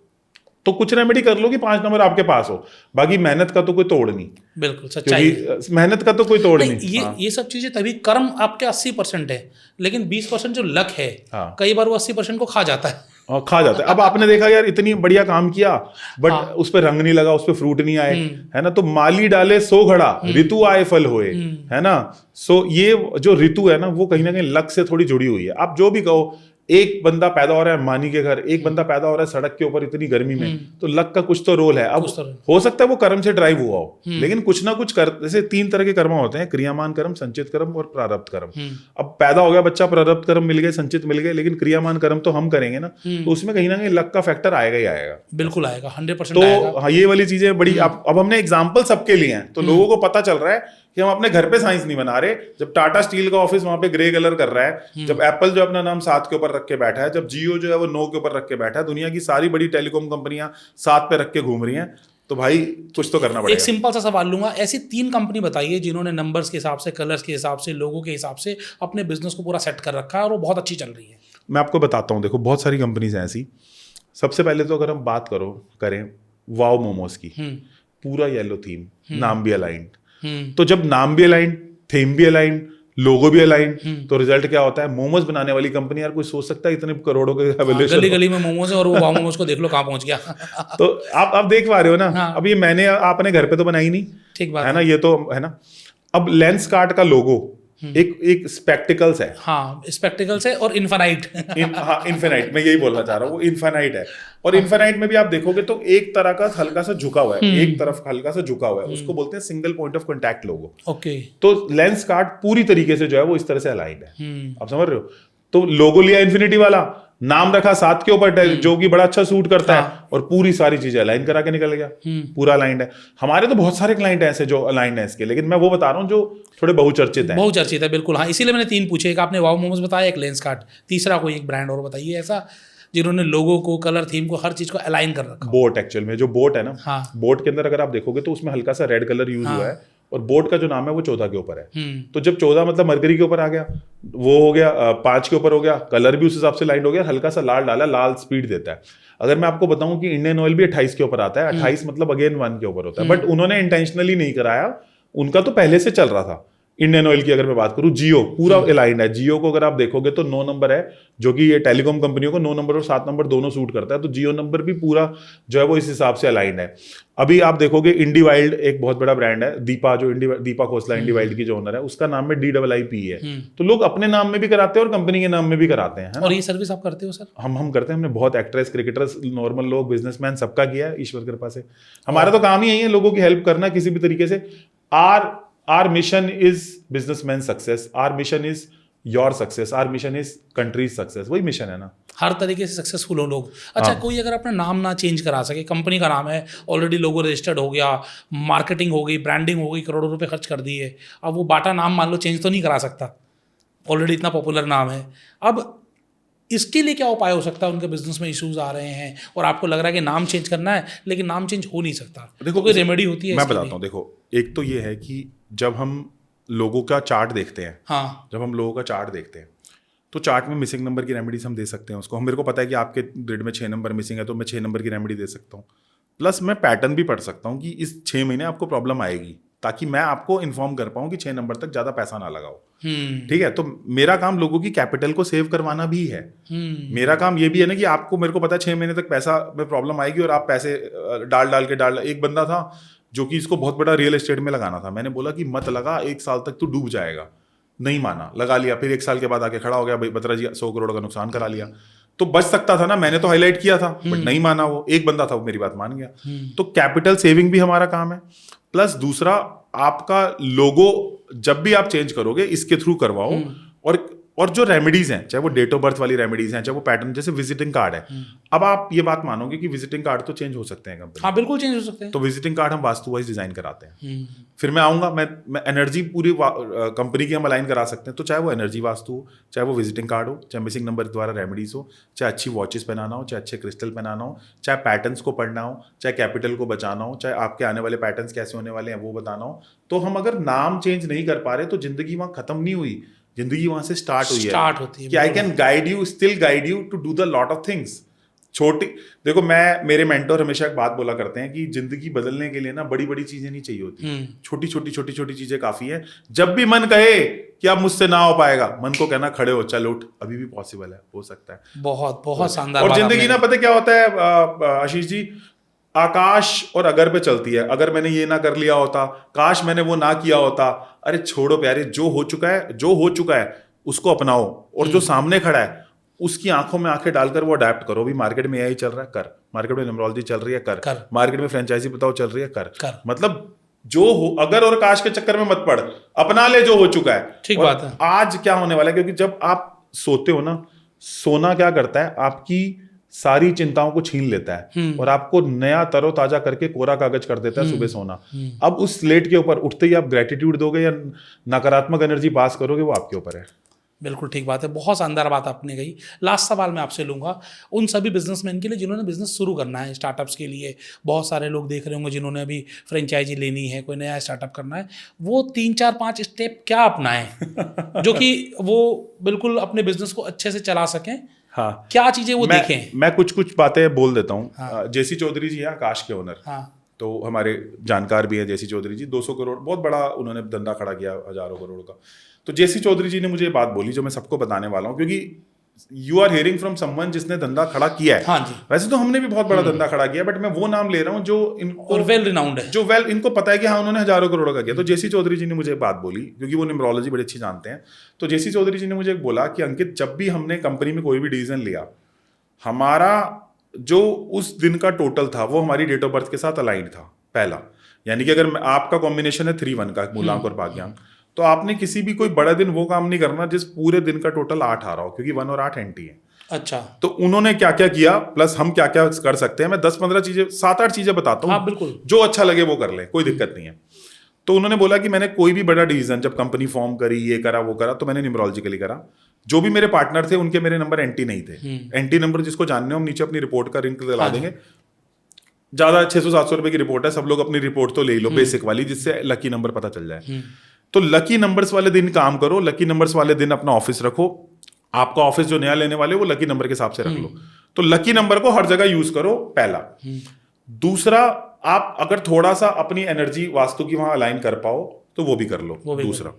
तो कुछ रेमेडी कर लो कि 5 नंबर आपके पास हो। बाकी मेहनत का तो कोई तोड़ नहीं, बिल्कुल सच्चाई है। मेहनत का तो कोई तोड़ नहीं। ये सब चीजें तभी, कर्म आपके 80% है, लेकिन 20% जो लक है कई बार वो 80% को खा जाता है। खा जाता है। अब आपने देखा यार इतनी बढ़िया काम किया बट उस पर रंग नहीं लगा, उस पर फ्रूट नहीं आए, है ना। तो माली डाले 100 घड़ा, ऋतु आए फल होए, है ना। सो ये जो ऋतु है ना वो कहीं ना कहीं लक से थोड़ी जुड़ी हुई है। आप जो भी कहो, एक बंदा पैदा हो रहा है मानी के घर, एक बंदा पैदा हो रहा है सड़क के ऊपर इतनी गर्मी में, तो लक का कुछ तो रोल है। अब हो सकता है वो कर्म से ड्राइव हुआ हो, लेकिन कुछ ना कुछ कर, जैसे 3 तरह के कर्म होते हैं, क्रियामान कर्म, संचित कर्म और प्रारब्ध कर्म। अब पैदा हो गया बच्चा, प्रारब्ध कर्म मिल गए, संचित मिल गए, लेकिन क्रियामान कर्म तो हम करेंगे ना, तो उसमें कहीं ना कहीं लक का फैक्टर आएगा ही आएगा। बिल्कुल आएगा, 100% तो आएगा। हाँ, ये वाली चीजें बड़ी। अब हमने एग्जाम्पल सबके लिए हैं, तो लोगों को पता चल रहा है कि हम अपने घर पे साइंस नहीं बना रहे। जब टाटा स्टील का ऑफिस वहां पे ग्रे कलर कर रहा है, जब एप्पल जो अपना नाम 7 के ऊपर रख के बैठा है, जब जियो जो है वो 9 के ऊपर रख के बैठा है, दुनिया की सारी बड़ी टेलीकॉम कंपनियां 7 पे रख के घूम रही हैं, तो भाई कुछ तो करना पड़ेगा। एक सिंपल सा सवाल लूंगा, ऐसी 3 कंपनी बताइए जिन्होंने नंबर्स के हिसाब से, कलर्स के हिसाब से, लोगों के हिसाब से अपने बिजनेस को पूरा सेट कर रखा है और वो बहुत अच्छी चल रही है। मैं आपको बताता हूँ, देखो बहुत सारी कंपनीज हैं ऐसी। सबसे पहले तो अगर हम बात करें वाओ मोमोज की, पूरा येलो थीम, नाम भी अलाइंड। तो जब नाम भी अलाइंड, थीम भी अलाइंड, लोगो भी अलाइंड, तो रिजल्ट क्या होता है? मोमोज बनाने वाली कंपनी, यार कोई सोच सकता है इतने करोड़ों के वैल्यूएशन, गली गली में मोमोज है और वो वाओ मोमोज को देख लो कहाँ पहुंच गया। तो आप देख पा रहे हो ना। अब ये मैंने आपने घर पे तो बनाई नहीं, ठीक बात है ना, ये तो है ना। अब लेंस कार्ट का लोगो एक स्पेक्टिकल्स है। हाँ, स्पेक्टिकल्स है और इन्फिनाइट। हाँ, इन्फिनाइट, मैं यही बोलना चाह रहा हूँ, वो इन्फिनाइट है। और इन्फिनाइट में भी आप देखोगे तो एक तरह का हल्का सा झुका हुआ है, एक तरफ हल्का सा झुका हुआ है, उसको बोलते हैं single point of contact logo. Okay, तो लेंस कार्ट पूरी तरीके से जो है वो इस तरह से अलाइंड है। आप समझ रहे हो? तो लोगो लिया इन्फिनिटी वाला, नाम रखा 7 के ऊपर, जो कि बड़ा अच्छा सूट करता है, और पूरी सारी चीजें अलाइन करा के निकल गया, पूरा अलाइंड है। हमारे तो बहुत सारे क्लाइंट हैं ऐसे जो अलाइंड है इसके, लेकिन मैं वो बता रहा हूँ जो थोड़े बहुचर्चित हैं। बहुचर्चित है, बिल्कुल। हाँ, इसीलिए मैंने 3 पूछे, एक आपने वाओ मोमोज बताया, एक लेंस कार्ट, तीसरा कोई एक ब्रांड और बताइए ऐसा जिन्होंने लोगो को, कलर, थीम को, हर चीज को अलाइन कर रखा। बोट, एक्चुअल में जो बोट है ना, हाँ, बोट के अंदर अगर आप देखोगे तो उसमें हल्का सा रेड कलर यूज हुआ है, और बोट का जो नाम है वो 14 के ऊपर है। तो जब 14 मतलब मरकरी के ऊपर आ गया, वो हो गया 5 के ऊपर हो गया, कलर भी उस हिसाब से लाइट हो गया, हल्का सा लाल डाला, लाल स्पीड देता है। अगर मैं आपको बताऊं कि इंडियन ऑयल भी 28 के ऊपर आता है, 28 मतलब अगेन 1 के ऊपर होता है, बट उन्होंने इंटेंशनली नहीं कराया, उनका तो पहले से चल रहा था। इंडियन ऑयल की अगर मैं बात करूं, जियो पूरा अलाइंड है। जियो को अगर आप देखोगे तो 9 नंबर है, जो कि ये टेलीकॉम कंपनियों को 9 नंबर और 7 नंबर दोनों सूट करता है, तो जियो नंबर भी पूरा जो है वो इस हिसाब से अलाइंड है। अभी आप देखोगे इंडी वाइल्ड एक बहुत बड़ा ब्रांड है, दीपा, जो दीपा खोसला इंडी वाइल्ड की जो ओनर है, उसका नाम में DIIP है। तो लोग अपने नाम में भी कराते हैं और कंपनी के नाम में भी कराते हैं। और ये सर्विस आप करते हो सर? हम करते हैं। हमने बहुत एक्ट्रेस, क्रिकेटर्स, नॉर्मल लोग, बिजनेसमैन, सबका किया है ईश्वर कृपा से। हमारा तो काम ही यही है, लोगों की हेल्प करना किसी भी तरीके से। Our mission is businessman success. Our mission is your success, our mission is country's success, वही मिशन है ना। हर तरीके से सक्सेसफुल हो लोग। अच्छा, कोई अगर अपना नाम ना चेंज करा सके, कंपनी का नाम है, ऑलरेडी लोगो रजिस्टर्ड हो गया, मार्केटिंग हो गई, ब्रांडिंग हो गई, करोड़ों रुपए खर्च कर दिए, अब वो बाटा नाम मान लो चेंज तो नहीं करा सकता, ऑलरेडी इतना पॉपुलर नाम है, अब इसके लिए क्या उपाय हो सकता है? उनके बिजनेस में इश्यूज आ रहे हैं और आपको लग रहा है कि नाम चेंज करना है, लेकिन नाम चेंज हो नहीं सकता, देखो कोई रेमेडी होती है मैं इसके बताता लिए? हूँ। देखो, एक तो ये है कि जब हम लोगों का चार्ट देखते हैं, हाँ, जब हम लोगों का चार्ट देखते हैं तो चार्ट में मिसिंग नंबर की रेमेडीज हम दे सकते हैं उसको। हम, मेरे को पता है कि आपके ग्रिड में 6 नंबर मिसिंग है तो मैं 6 नंबर की रेमेडी दे सकता हूँ। प्लस मैं पैटर्न भी पढ़ सकता हूँ कि इस 6 महीने आपको प्रॉब्लम आएगी, ताकि मैं आपको इन्फॉर्म कर पाऊँ कि 6 नंबर तक ज़्यादा पैसा ना लगाओ। ठीक है, तो मेरा काम लोगों की कैपिटल को सेव करवाना भी है। मेरा काम ये भी है ना कि आपको, मेरे को पता है 6 महीने तक पैसा में प्रॉब्लम आएगी और आप पैसे डाल। एक बंदा था जो कि इसको बहुत बड़ा रियल एस्टेट में लगाना था, मैंने बोला कि मत लगा, 1 साल तक तू डूब जाएगा। नहीं माना, लगा लिया, फिर 1 साल के बाद आके खड़ा हो गया, भाई बत्रा जी 100 करोड़ का नुकसान करा लिया। तो बच सकता था ना, मैंने तो हाईलाइट किया था, बट नहीं माना। वो एक बंदा था, वो मेरी बात मान गया। तो कैपिटल सेविंग भी हमारा काम है। प्लस दूसरा, आपका लोगो जब भी आप चेंज करोगे इसके थ्रू करवाओ। और जो रेमेडीज हैं, चाहे वो डेट ऑफ बर्थ वाली रेमेडीज हैं, चाहे वो पैटर्न, जैसे विजिटिंग कार्ड है। अब आप ये बात मानोगे कि विजिटिंग कार्ड तो चेंज हो सकते हैं कंपनी। हाँ, बिल्कुल चेंज हो सकते हैं। तो विजिटिंग कार्ड हम वास्तु वाइज डिजाइन कराते हैं। फिर मैं आऊंगा, मैं एनर्जी पूरी कंपनी की हम अलाइन करा सकते हैं। तो चाहे वो एनर्जी वास्तु हो, चाहे वो विजिटिंग कार्ड हो, चाहे मिसिंग नंबर द्वारा रेमेडीज हो, चाहे अच्छी वॉचेस पहनाना हो, चाहे अच्छे क्रिस्टल पहनाना हो, चाहे पैटर्न्स को पढ़ना हो, चाहे कैपिटल को बचाना हो, चाहे आपके आने वाले पैटर्न्स कैसे होने वाले हैं वो बताना हो। तो हम अगर नाम चेंज नहीं कर पा रहे तो जिंदगी वहां खत्म नहीं हुई, जिंदगी वहां से स्टार्ट हुई है कि I can guide you, still guide you to do the lot of things. छोटी, देखो, मेरे मेंटोर हमेशा एक बात बोला करते हैं कि जिंदगी बदलने के लिए ना बड़ी बड़ी चीजें नहीं चाहिए होती, छोटी छोटी चीजें काफी है। जब भी मन कहे कि अब मुझसे ना हो पाएगा, मन को कहना खड़े हो, चल उठ, अभी भी पॉसिबल है, हो सकता है। बहुत बहुत शानदार। और जिंदगी ना, पता क्या होता है आशीष जी, आकाश और अगर पे चलती है। अगर मैंने ये ना कर लिया होता, काश मैंने वो ना किया होता। अरे छोड़ो प्यारे, जो हो चुका है उसको अपनाओ, और जो सामने खड़ा है उसकी आंखों में आंखें डालकर वो अडेप्ट करो। भी मार्केट में यही चल रहा है, कर। मार्केट में न्यूमरोलॉजी चल रही है, कर। मार्केट में फ्रेंचाइजी बताओ चल रही है, कर। मतलब जो हो, अगर और काश के चक्कर में मत पड़, अपना ले जो हो चुका है। ठीक बात है। आज क्या होने वाला है, क्योंकि जब आप सोते हो ना, सोना क्या करता है, आपकी सारी चिंताओं को छीन लेता है और आपको नया तरोताजा करके कोरा कागज कर देता है सुबह सोना। अब उस स्लेट के ऊपर उठते ही आप ग्रेटिट्यूड दोगे या नकारात्मक एनर्जी पास करोगे, वो आपके ऊपर है। बिल्कुल ठीक बात है, बहुत शानदार बात आपने कही। लास्ट सवाल मैं आपसे लूँगा उन सभी बिजनेसमैन के लिए जिन्होंने बिजनेस शुरू करना है, स्टार्टअप्स के लिए। बहुत सारे लोग देख रहे होंगे जिन्होंने अभी फ्रेंचाइजी लेनी है, कोई नया स्टार्टअप करना है, वो 3, 4, 5 स्टेप क्या अपनाएं जो कि वो बिल्कुल अपने बिजनेस को अच्छे से चला सकें? हाँ, क्या चीजें वो देखें? मैं कुछ बातें बोल देता हूँ। जेसी चौधरी जी हैं आकाश के ओनर। हाँ, तो हमारे जानकार भी हैं जेसी चौधरी जी। 200 करोड़ बहुत बड़ा उन्होंने धंधा खड़ा किया, हजारों करोड़ का। तो जेसी चौधरी जी ने मुझे बात बोली जो मैं सबको बताने वाला हूँ, क्योंकि you are hearing from someone जिसने धंधा खड़ा किया है। हाँ जी। वैसे तो हमने भी बहुत बड़ा धंधा खड़ा किया, बट मैं वो नाम ले रहा हूँ जो इनको, और वेल रिनाउंड है, जो इनको पता है कि हाँ उन्होंने हजारों करोड़ का किया। तो जेसी चौधरी जी ने मुझे बात बोली, क्योंकि वो न्यूमरोलॉजी बड़ी अच्छी जानते हैं। तो जेसी चौधरी जी ने मुझे बोला कि अंकित, जब भी हमने कंपनी में कोई भी डिसीजन लिया, हमारा जो उस दिन का टोटल था वो हमारी डेट ऑफ बर्थ के साथ अलाइंड था। पहला, यानी कि अगर आपका कॉम्बिनेशन है 3-1 का, मूलांक और भाग्यांक, तो आपने किसी भी कोई बड़ा दिन वो काम नहीं करना जिस पूरे दिन का टोटल 8 आ रहा हो, क्योंकि 1 और 8 एंटी है। अच्छा। तो उन्होंने क्या क्या किया, प्लस हम क्या क्या कर सकते हैं, मैं 10-15 चीजें, 7-8 चीजें बताता हूँ। हाँ, बिल्कुल। जो अच्छा लगे वो कर ले, कोई दिक्कत नहीं है। तो उन्होंने बोला कि मैंने कोई भी बड़ा डिसीजन, जब कंपनी फॉर्म करी, ये करा वो करा, तो मैंने न्यूमरोलॉजिकली करा। जो भी मेरे पार्टनर थे उनके मेरे नंबर एंटी नहीं थे। एंटी नंबर जिसको जानने हो, हम नीचे अपनी रिपोर्ट का लिंक दिला देंगे। ज्यादा 600-700 रुपए की रिपोर्ट है, सब लोग अपनी रिपोर्ट तो ले लो बेसिक वाली, जिससे लकी नंबर पता चल जाए। तो लकी नंबर्स वाले दिन काम करो, लकी नंबर्स वाले दिन अपना ऑफिस रखो। आपका ऑफिस जो नया लेने वाले वो लकी नंबर के हिसाब से रख लो। तो लकी नंबर को हर जगह यूज करो, पहला। दूसरा, आप अगर थोड़ा सा अपनी एनर्जी वास्तु की वहां अलाइन कर पाओ तो वो भी कर लो, दूसरा।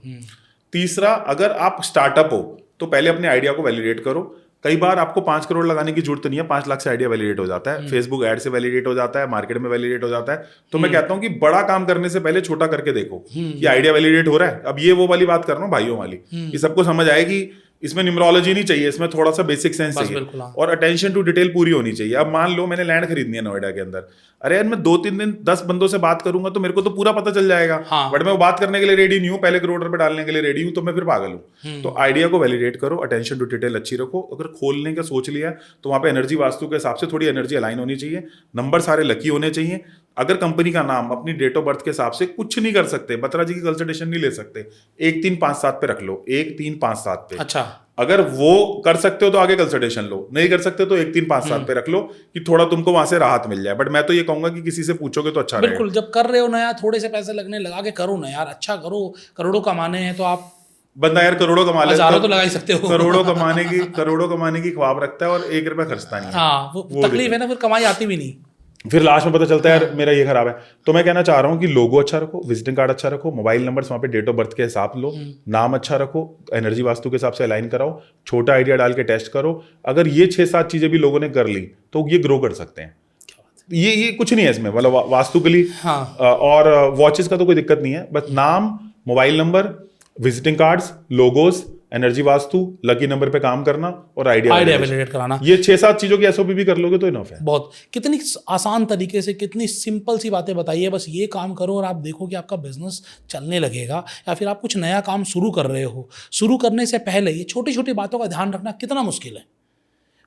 तीसरा, अगर आप स्टार्टअप हो तो पहले अपने आइडिया को वैलिडेट करो। कई बार आपको 5 करोड़ लगाने की जरूरत नहीं है, 5 लाख से आइडिया वैलिडेट हो जाता है, फेसबुक एड से वैलिडेट हो जाता है, मार्केट में वैलिडेट हो जाता है। तो मैं कहता हूं कि बड़ा काम करने से पहले छोटा करके देखो कि आइडिया वैलिडेट हो रहा है। अब ये वो वाली बात कर रहा हूं भाइयों वाली, कि सबको समझ आएगी इसमें न्यूमरोलॉजी नहीं चाहिए, इसमें थोड़ा सा बेसिक सेंस बस चाहिए बिल्कुल, हाँ। और अटेंशन टू डिटेल पूरी होनी चाहिए। अब मान लो मैंने लैंड खरीदनी है नोएडा के अंदर, अरे यार मैं 2-3 दिन 10 बंदों से बात करूंगा तो मेरे को तो पूरा पता चल जाएगा, हाँ। बट मैं वो बात करने के लिए रेडी नहीं हूँ, पहले करोड़ रुपए डालने के लिए रेडी हूँ, तो मैं फिर पागल हूँ। तो आइडिया को वैलिडेट करो, अटेंशन टू डिटेल अच्छी रखो। अगर खोलने का सोच लिया तो वहां पे एनर्जी वास्तु के हिसाब से थोड़ी एनर्जी अलाइन होनी चाहिए, नंबर सारे लकी होने चाहिए। अगर कंपनी का नाम अपनी डेट ऑफ बर्थ के हिसाब से कुछ नहीं कर सकते, बत्रा जी की कंसल्टेशन नहीं ले सकते, 1357 पे रख लो, 1357 पे। अच्छा, अगर वो कर सकते हो तो आगे कंसल्टेशन लो, नहीं कर सकते तो 1357 पे रख लो कि थोड़ा तुमको वहां से राहत मिल जाए। बट मैं तो ये कहूंगा कि किसी से पूछोगे तो अच्छा रहेगा। बिल्कुल। जब कर रहे हो ना यार, थोड़े से पैसे लगने लगा के करो ना यार, अच्छा करो। करोड़ों कमाने हैं तो आप बंदा यार करोड़ों कमा ले, हजारों तो लगा ही सकते हो। करोड़ों कमाने की ख्वाब रखता है और 1 रुपया खर्चता नहीं है। हाँ, वो तकलीफ है ना, फिर कमाई आती भी नहीं। फिर लास्ट में पता चलता है यार मेरा ये खराब है। तो मैं कहना चाह रहा हूँ कि लोगो अच्छा रखो, विजिटिंग कार्ड अच्छा रखो, मोबाइल नंबर वहाँ पे डेट ऑफ बर्थ के हिसाब लो, नाम अच्छा रखो, एनर्जी वास्तु के हिसाब से अलाइन कराओ, छोटा आइडिया डाल के टेस्ट करो। अगर ये 6-7 चीजें भी लोगों ने कर ली तो ये ग्रो कर सकते हैं। ये कुछ नहीं है इसमें, मतलब वास्तु के लिए। हाँ। और वॉचेस का तो कोई दिक्कत नहीं है, बस नाम, mobile number, visiting cards, logos, energy vastu, lucky number पे काम करना और आइडिया वैलिडेट कराना, ये 6-7 चीजों की एसओपी भी कर लोगे तो इनफ है। बहुत। कितनी आसान तरीके से, कितनी सिंपल सी बातें बताई है। बस ये काम करो और आप देखो कि आपका बिजनेस चलने लगेगा। या फिर आप कुछ नया काम शुरू कर रहे हो, शुरू करने से पहले ये छोटी छोटी बातों का ध्यान रखना कितना मुश्किल है।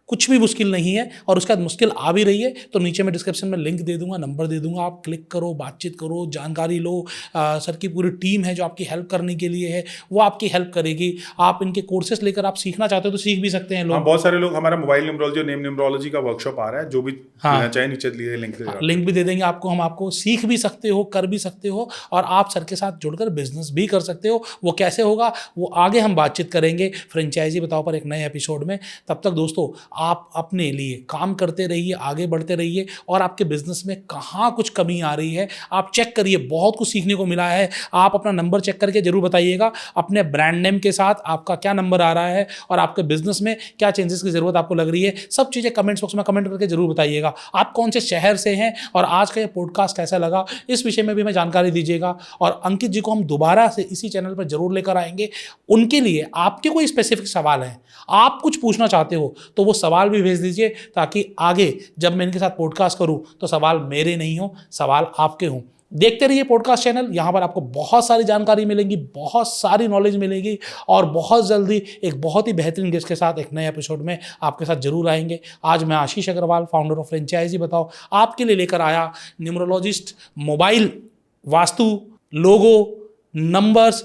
कुछ भी मुश्किल नहीं है। और उसके बाद मुश्किल आ भी रही है तो नीचे मैं डिस्क्रिप्शन में लिंक दे दूंगा, नंबर दे दूंगा, आप क्लिक करो, बातचीत करो, जानकारी लो। सर की पूरी टीम है जो आपकी हेल्प करने के लिए है, वो आपकी हेल्प करेगी। आप इनके कोर्सेज लेकर आप सीखना चाहते हो तो सीख भी सकते हैं लोग। हाँ, बहुत सारे लोग, हमारा मोबाइल न्यूमरोलॉजी और नेम न्यूमरोलॉजी का वर्कशॉप आ रहा है, जो भी लेना चाहे नीचे लिए लिंक भी दे देंगे आपको। हम आपको सीख भी सकते हो, कर भी सकते हो और आप सर के साथ जुड़कर बिजनेस भी कर सकते हो। वो कैसे होगा वो आगे हम बातचीत करेंगे फ्रेंचाइजी बताओ पर एक नए एपिसोड में। तब तक दोस्तों आप अपने लिए काम करते रहिए, आगे बढ़ते रहिए और आपके बिजनेस में कहाँ कुछ कमी आ रही है आप चेक करिए। बहुत कुछ सीखने को मिला है। आप अपना नंबर चेक करके जरूर बताइएगा, अपने ब्रांड नेम के साथ आपका क्या नंबर आ रहा है और आपके बिजनेस में क्या चेंजेस की जरूरत आपको लग रही है। सब चीज़ें कमेंट्स बॉक्स में कमेंट करके जरूर बताइएगा। आप कौन से शहर से हैं और आज का ये पॉडकास्ट कैसा लगा, इस विषय में भी हमें जानकारी दीजिएगा। और अंकित जी को हम दोबारा से इसी चैनल पर जरूर लेकर आएंगे। उनके लिए आपके कोई स्पेसिफिक सवाल हैं, आप कुछ पूछना चाहते हो तो वो सवाल भी भेज दीजिए, ताकि आगे जब मैं इनके साथ पॉडकास्ट करूं तो सवाल मेरे नहीं हो, सवाल आपके हों। देखते रहिए पॉडकास्ट चैनल, यहाँ पर आपको बहुत सारी जानकारी मिलेंगी, बहुत सारी नॉलेज मिलेगी और बहुत जल्दी एक बहुत ही बेहतरीन गेस्ट के साथ एक नए एपिसोड में आपके साथ जरूर आएंगे। आज मैं आशीष अग्रवाल, फाउंडर ऑफ फ्रेंचाइजी बताओ, आपके लिए लेकर आया न्यूमरोलॉजिस्ट, मोबाइल वास्तु, लोगो, नंबर्स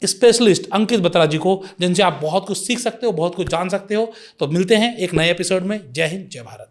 स्पेशलिस्ट अंकित बत्रा जी को, जिनसे आप बहुत कुछ सीख सकते हो, बहुत कुछ जान सकते हो। तो मिलते हैं एक नए एपिसोड में। जय हिंद, जय भारत।